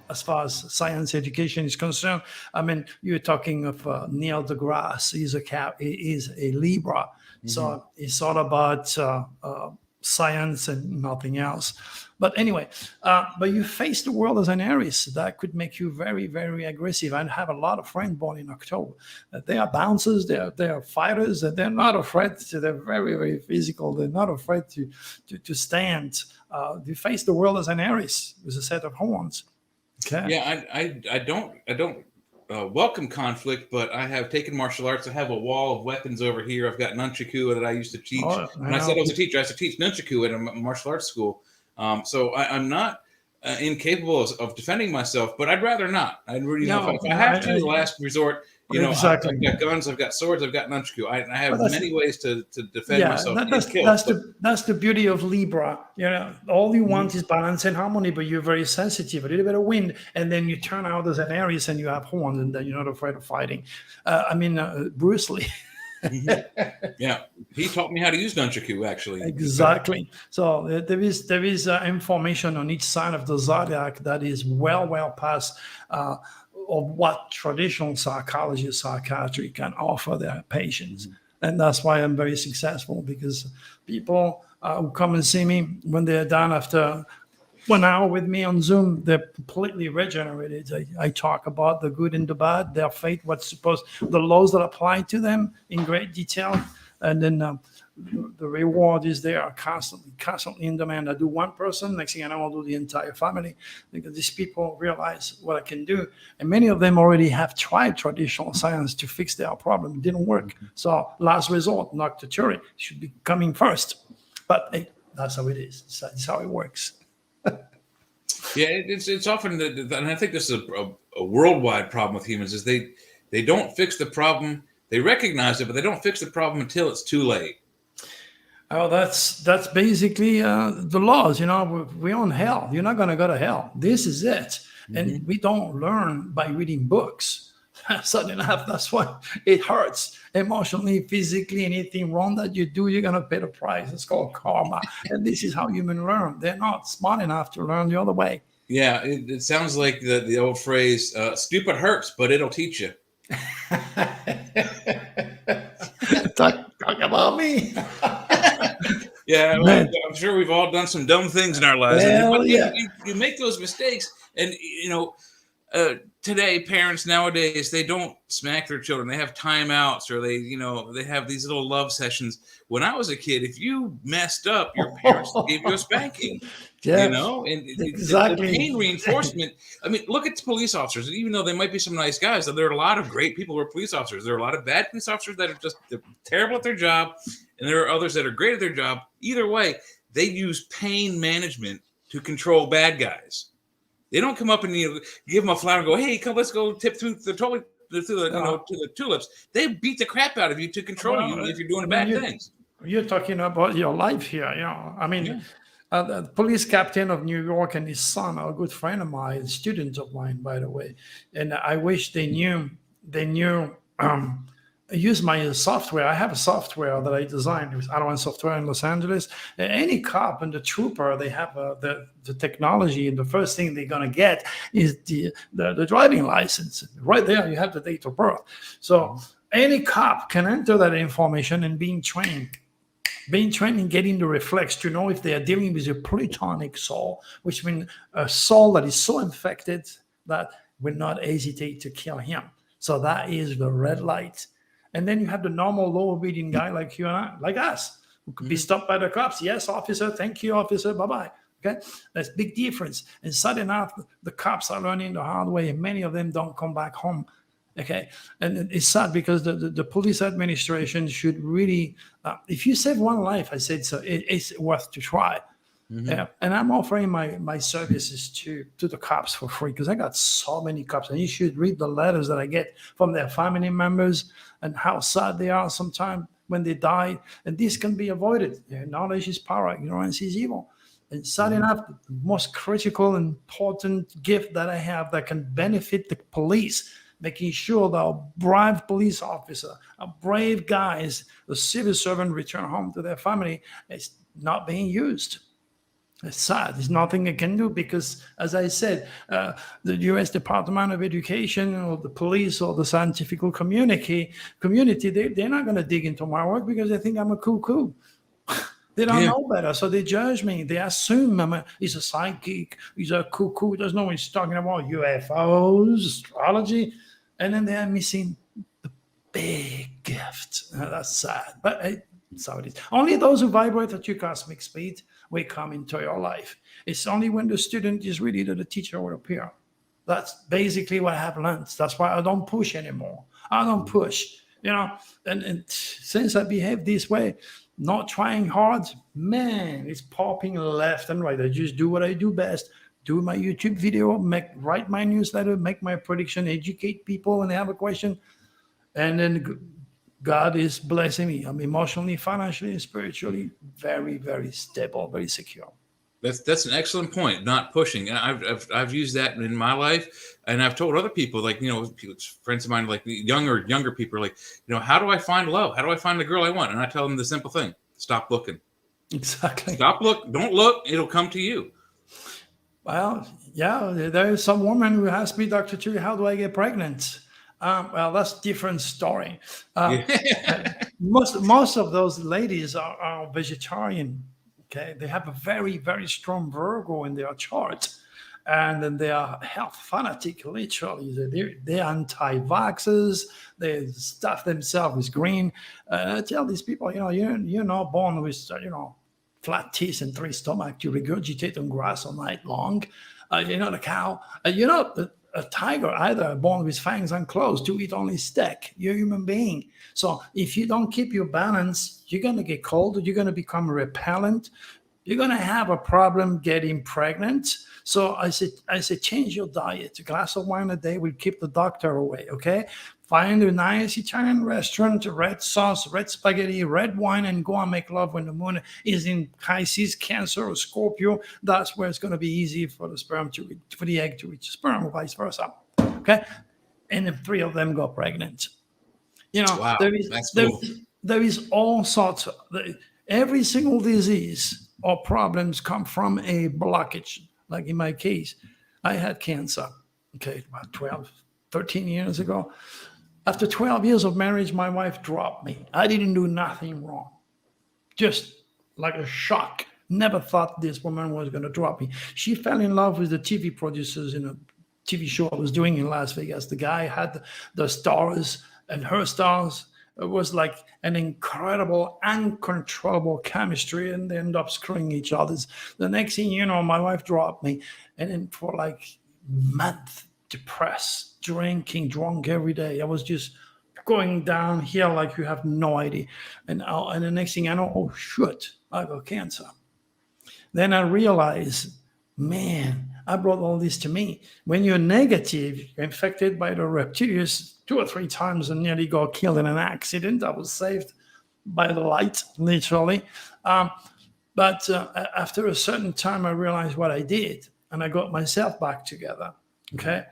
as far as science education is concerned. I mean, you're talking of Neil deGrasse. He's a Libra, so it's all about science and nothing else. But anyway, but you face the world as an Aries. That could make you very, very aggressive. I have a lot of friends born in October. They are bouncers, they are fighters, and they're not afraid. They're very, very physical. They're not afraid to stand. You face the world as an Aries with a set of horns. Okay. Yeah, I don't welcome conflict, but I have taken martial arts. I have a wall of weapons over here. I've got nunchaku that I used to teach. When I said I was a teacher, I used to teach nunchaku at a martial arts school. So I'm not incapable of defending myself, but I'd rather not. If I have to, the last resort. Exactly. I've got guns, I've got swords, I've got nunchaku. I have many ways to defend myself. That's the beauty of Libra. All you want is balance and harmony, but you're very sensitive. A little bit of wind, and then you turn out as an Aries, and you have horns, and then you're not afraid of fighting. Bruce Lee. Yeah, he taught me how to use nunchaku, actually. Exactly. So there is information on each sign of the zodiac that is well past of what traditional psychiatry can offer their patients. And that's why I'm very successful, because people who come and see me, when they're done after 1 hour with me on Zoom, they're completely regenerated. I talk about the good and the bad, their fate, the laws that apply to them in great detail. And then the reward is there, constantly in demand. I do one person, next thing I know, I'll do the entire family, because these people realize what I can do. And many of them already have tried traditional science to fix their problem. It didn't work. So last resort, Dr. Turi should be coming first. But hey, that's how it is. That's how it works. Yeah, it's often, and I think this is a worldwide problem with humans, is they don't fix the problem. They recognize it, but they don't fix the problem until it's too late. Oh, that's basically the laws. We're on hell. You're not going to go to hell. This is it. And we don't learn by reading books. Suddenly enough, that's why it hurts emotionally, physically. Anything wrong that you do, you're going to pay the price. It's called karma. And this is how humans learn. They're not smart enough to learn the other way. Yeah, it sounds like the old phrase, stupid hurts, but it'll teach you. Talk about me. Yeah, I'm sure we've all done some dumb things in our lives. Well, you make those mistakes, and today parents nowadays, they don't smack their children. They have timeouts, or they have these little love sessions. When I was a kid, if you messed up, your parents gave you a spanking. And exactly. The pain reinforcement. I mean, look at the police officers. Even though they might be some nice guys, there are a lot of great people who are police officers. There are a lot of bad police officers that are they're terrible at their job, and there are others that are great at their job. Either way, they use pain management to control bad guys. They don't come up and give them a flower and go, "Hey, come, let's go tip through the toilet to the tulips." They beat the crap out of you to control you if you're doing bad things. You're talking about your life here. The police captain of New York and his son are a good friend of mine, student of mine, by the way. And I wish they knew they knew. I use my software. I have a software that I designed with Advanced Software in Los Angeles. Any cop and the trooper, they have the technology, and the first thing they're gonna get is the driving license. Right there, you have the date of birth. So any cop can enter that information and being trained in getting the reflex to know if they are dealing with a plutonic soul, which means a soul that is so infected that will not hesitate to kill him. So that is the red light. And then you have the normal law-abiding guy like you and I, like us, who could be stopped by the cops. Yes, officer. Thank you, officer. Bye-bye. Okay, that's a big difference. And suddenly enough, the cops are learning the hard way, and many of them don't come back home. Okay, and it's sad because the police administration should really, if you save one life, I said so, it's worth to try. Yeah, and I'm offering my services to the cops for free because I got so many cops, and you should read the letters that I get from their family members and how sad they are sometimes when they die. And this can be avoided. Knowledge is power, ignorance is evil. And sad enough, the most critical and important gift that I have that can benefit the police, making sure that a brave police officer, a brave guys, the civil servant return home to their family, is not being used. It's sad. There's nothing I can do because, as I said, the U.S. Department of Education or the police or the scientific community, they're not going to dig into my work because they think I'm a cuckoo. They don't know better, so they judge me. They assume he's a psychic, he's a cuckoo, doesn't know what he's talking about, UFOs, astrology, and then they're missing the big gift. That's sad, but that's how it is. Only those who vibrate at your cosmic speed will come into your life. It's only when the student is ready that the teacher will appear. That's basically what I have learned. That's why I don't push anymore. I don't push, and since I behave this way, not trying hard, man, it's popping left and right. I just do what I do best. Do my YouTube video, write my newsletter, make my prediction, educate people when they have a question. And then God is blessing me. I'm emotionally, financially, and spiritually very, very stable, very secure. That's an excellent point. Not pushing. I've used that in my life, and I've told other people, like friends of mine, like younger people, like how do I find love? How do I find the girl I want? And I tell them the simple thing: stop looking. Exactly. Stop look. Don't look. It'll come to you. Well, yeah, there is some woman who asked me, Dr. Turi, how do I get pregnant? Well, that's a different story. Most of those ladies are vegetarian. Okay, they have a very, very strong Virgo in their chart, and then they are health fanatic. Literally, they're anti-vaxxers. They stuff themselves with green. I tell these people, you're not born with flat teeth and 3 stomachs to regurgitate on grass all night long. You're not a cow. You're not a tiger either, born with fangs and claws to eat only steak. You're a human being. So if you don't keep your balance, you're going to get cold. You're going to become repellent. You're going to have a problem getting pregnant. So I said, change your diet. A glass of wine a day will keep the doctor away, okay? Find a nice Italian restaurant, red sauce, red spaghetti, red wine, and go and make love when the moon is in Pisces, Cancer, or Scorpio. That's where it's going to be easy for the egg to reach the sperm, or vice versa. Okay, and if 3 of them go pregnant, wow, there is all sorts of every single disease or problems come from a blockage. Like in my case, I had cancer. Okay, about 12, 13 years ago. After 12 years of marriage, my wife dropped me. I didn't do nothing wrong. Just like a shock. Never thought this woman was going to drop me. She fell in love with the TV producers in a TV show I was doing in Las Vegas. The guy had the stars and her stars. It was like an incredible, uncontrollable chemistry, and they end up screwing each other. The next thing you know, my wife dropped me. And then for like months, depressed, drinking, drunk every day. I was just going downhill like you have no idea. And the next thing I know, oh, shit, I got cancer. Then I realized, man, I brought all this to me. When you're negative, you're infected by the reptilians 2 or 3 times and nearly got killed in an accident. I was saved by the light, literally. But after a certain time, I realized what I did, and I got myself back together, okay?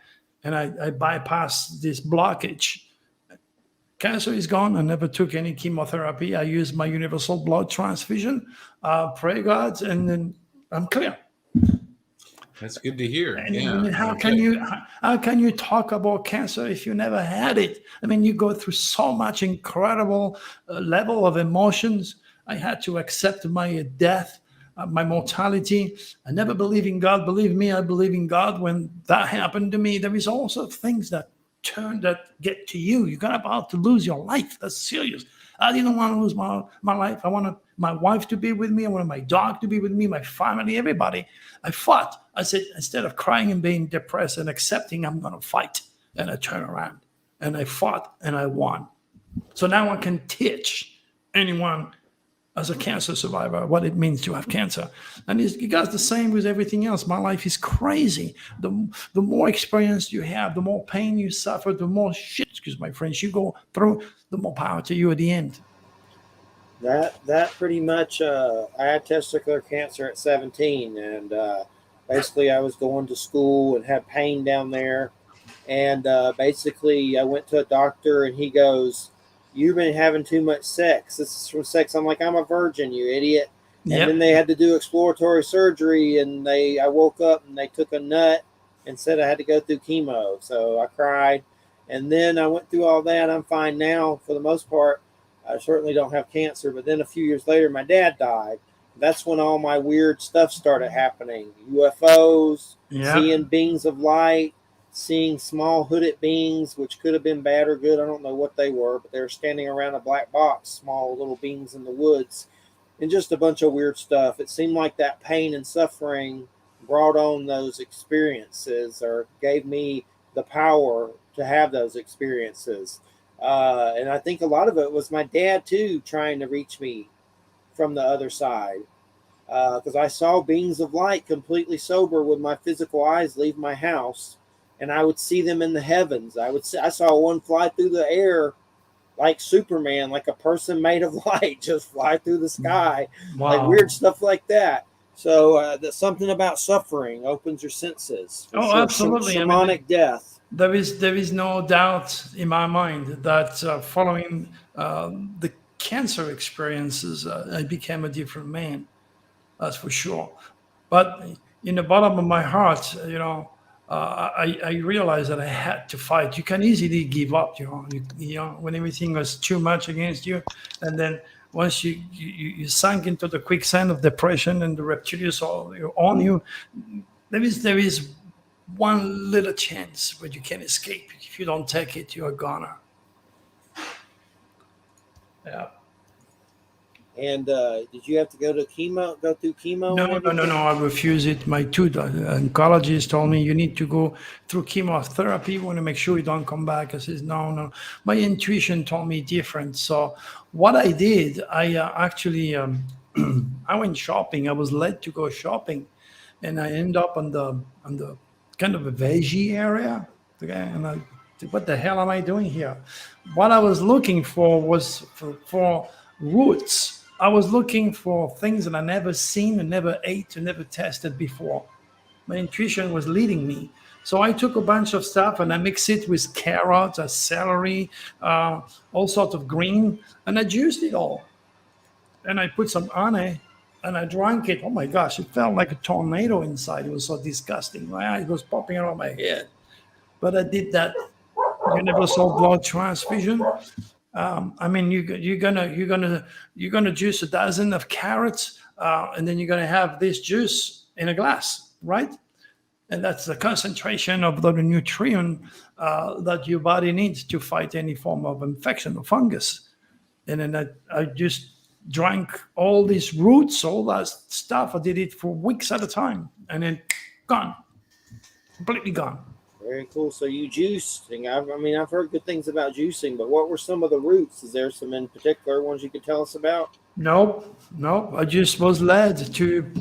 And I bypassed this blockage. Cancer is gone. I never took any chemotherapy. I used my universal blood transfusion, pray God, and then I'm clear. That's good to hear. And Yeah. how can you talk about cancer if you never had it? I mean, you go through so much incredible level of emotions. I had to accept my death, my mortality. I never believe in God. Believe me, I believe in God. When that happened to me, there is also things that get to you. You're about to lose your life. That's serious. I didn't want to lose my life. I wanted my wife to be with me. I wanted my dog to be with me, my family, everybody. I fought. I said, instead of crying and being depressed and accepting, I'm going to fight. And I turned around and I fought and I won. So now I can teach anyone as a cancer survivor what it means to have cancer. And it goes the same with everything else. My life is crazy. The more experience you have, the more pain you suffer, the more shit, excuse my French, you go through, the more power to you at the end. That pretty much, I had testicular cancer at 17, and basically I was going to school and had pain down there. And basically I went to a doctor and he goes, "You've been having too much sex. This is from sex." I'm like, "I'm a virgin, you idiot." And then they had to do exploratory surgery, and I woke up and they took a nut and said I had to go through chemo. So I cried. And then I went through all that. I'm fine now for the most part. I certainly don't have cancer. But then a few years later, my dad died. That's when all my weird stuff started happening. UFOs, seeing beings of light, seeing small hooded beings, which could have been bad or good. I don't know what they were, but they were standing around a black box, small little beings in the woods, and just a bunch of weird stuff. It seemed like that pain and suffering brought on those experiences, or gave me the power to have those experiences. And I think a lot of it was my dad, too, trying to reach me from the other side. Because I saw beings of light completely sober with my physical eyes leave my house, and I would see them in the heavens. I saw one fly through the air like Superman, like a person made of light, just fly through the sky, like weird stuff like that. So there's something about suffering opens your senses. Absolutely. Shamanic death. There is no doubt in my mind that following the cancer experiences, I became a different man. That's for sure. But in the bottom of my heart, I realized that I had to fight. You can easily give up, when everything was too much against you, and then once you sunk into the quicksand of depression and the reptilians are on you, there is one little chance, but you can escape. If you don't take it, you're a goner. Yeah. And did you have to go through chemo? No. I refuse it. My two oncologists told me you need to go through chemotherapy. You want to make sure you don't come back. I said, no. My intuition told me different. So what I did, I actually, I went shopping. I was led to go shopping, and I ended up on the kind of a veggie area. Okay, and I said, what the hell am I doing here? What I was looking for was for roots. I was looking for things that I never seen and never ate and never tested before. My intuition was leading me. So I took a bunch of stuff and I mixed it with carrots, celery, all sorts of green, and I juiced it all. And I put some honey and I drank it. Oh my gosh, it felt like a tornado inside. It was so disgusting. My eyes was popping out of my head. But I did that universal blood transfusion. I mean, you're gonna juice a dozen of carrots, and then you're gonna have this juice in a glass, right? And that's the concentration of the nutrient that your body needs to fight any form of infection or fungus. And then I just drank all these roots, all that stuff. I did it for weeks at a time, and then gone, completely gone. Very cool. So you juiced. I've heard good things about juicing, but what were some of the roots? Is there some in particular ones you could tell us about? Nope. I just was led to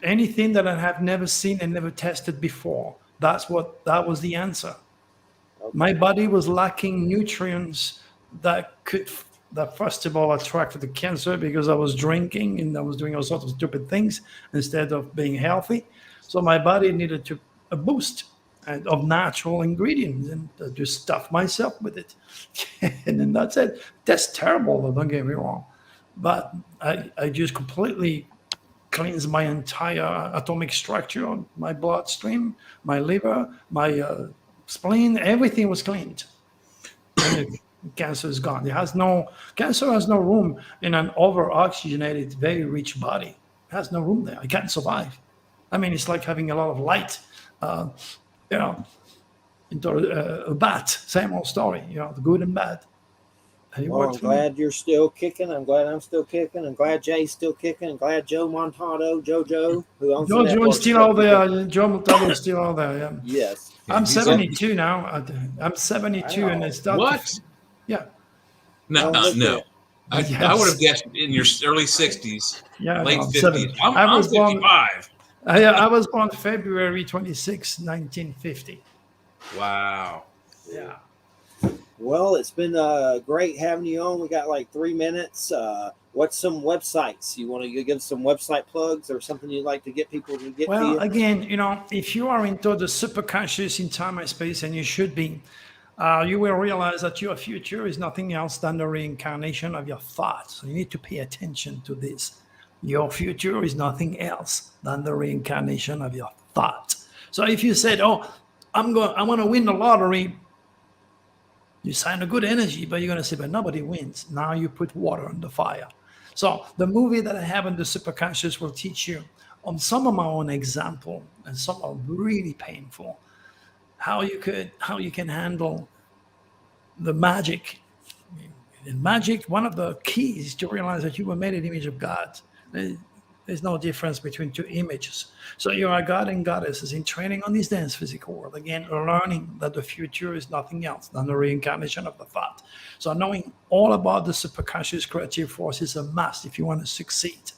anything that I have never seen and never tested before. That was the answer. Okay. My body was lacking nutrients that first of all attracted the cancer, because I was drinking and I was doing all sorts of stupid things instead of being healthy. So my body needed a boost. and of natural ingredients, and just stuff myself with it. And then that's it. That's terrible, don't get me wrong. But I just completely cleanse my entire atomic structure, my bloodstream, my liver, my spleen, everything was cleaned. And the cancer is gone. Cancer has no room in an over-oxygenated, very rich body. It has no room there. It can't survive. I mean, it's like having a lot of light, into a bat. Same old story, the good and bad. Well, I'm glad you're still kicking. I'm glad I'm still kicking. I'm glad Jay's still kicking. I'm glad Joe Montano, JoJo, who owns the network, is still out there. Joe Montano is still out there. Yeah. Yes. I'm 72 now. I'm 72, and it's what? Yeah. No. I would have guessed in your early 60s, late 50s. I'm 55. I was born February 26, 1950. Wow. Yeah. Well, it's been great having you on. We got like 3 minutes. What's some websites? You want to give some website plugs or something you'd like to get people to get to you? Well, again, if you are into the superconscious in time and space, and you should be, you will realize that your future is nothing else than the reincarnation of your thoughts. So you need to pay attention to this. Your future is nothing else than the reincarnation of your thoughts. So if you said, "Oh, I want to win the lottery," you sign a good energy, but you're going to say, "But nobody wins." Now you put water on the fire. So the movie that I have in the superconscious will teach you on some of my own example, and some are really painful, how you can handle the magic. In magic, one of the keys to realize that you were made in the image of God. There's no difference between two images. So you are God and goddesses in training on this dense physical world. Again, learning that the future is nothing else than the reincarnation of the thought. So knowing all about the superconscious creative force is a must if you want to succeed.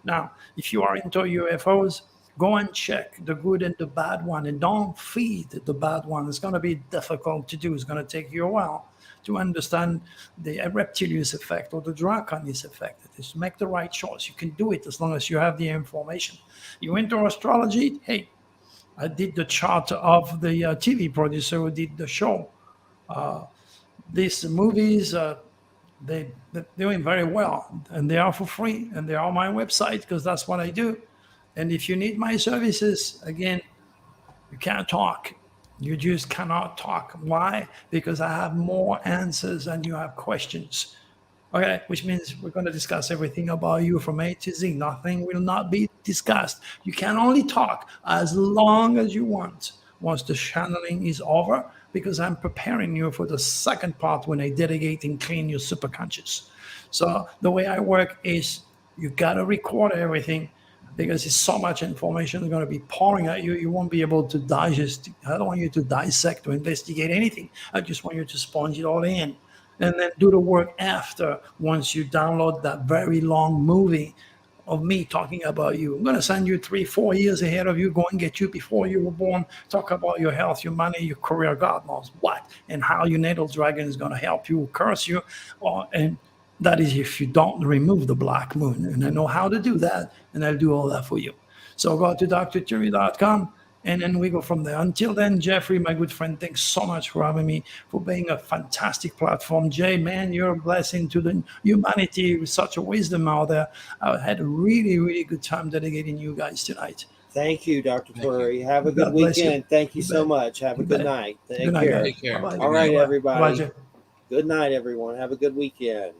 Now, if you are into UFOs, go and check the good and the bad one, and don't feed the bad one. It's going to be difficult to do. It's going to take you a while to understand the Reptilian effect or the Draconis effect. Just make the right choice. You can do it as long as you have the information. You into astrology? Hey, I did the chart of the TV producer who did the show. These movies, they're doing very well, and they are for free, and they are on my website because that's what I do. And if you need my services, again, you can't talk. You just cannot talk. Why? Because I have more answers than you have questions. Okay, which means we're going to discuss everything about you from A to Z. Nothing will not be discussed. You can only talk as long as you want once the channeling is over, because I'm preparing you for the second part when I dedicate and clean your superconscious. So the way I work is you got to record everything, because it's so much information that's going to be pouring at you. You won't be able to digest. I don't want you to dissect or investigate anything. I just want you to sponge it all in, and then do the work after, once you download that very long movie of me talking about you. I'm going to send you 3-4 years ahead of you, go and get you before you were born, talk about your health, your money, your career, God knows what, and how your natal dragon is going to help you, curse you, and that is if you don't remove the black moon. And I know how to do that, and I'll do all that for you. So go to drturi.com, and then we go from there. Until then, Jeffrey, my good friend, thanks so much for having me, for being a fantastic platform. Jay, man, you're a blessing to the humanity with such a wisdom out there. I had a really, really good time dedicating you guys tonight. Thank you, Dr. Turi. Have a good weekend. Thank you so much. Have a good night. Take care. Take care. All right, everybody. Bye-bye. Good night, everyone. Have a good weekend.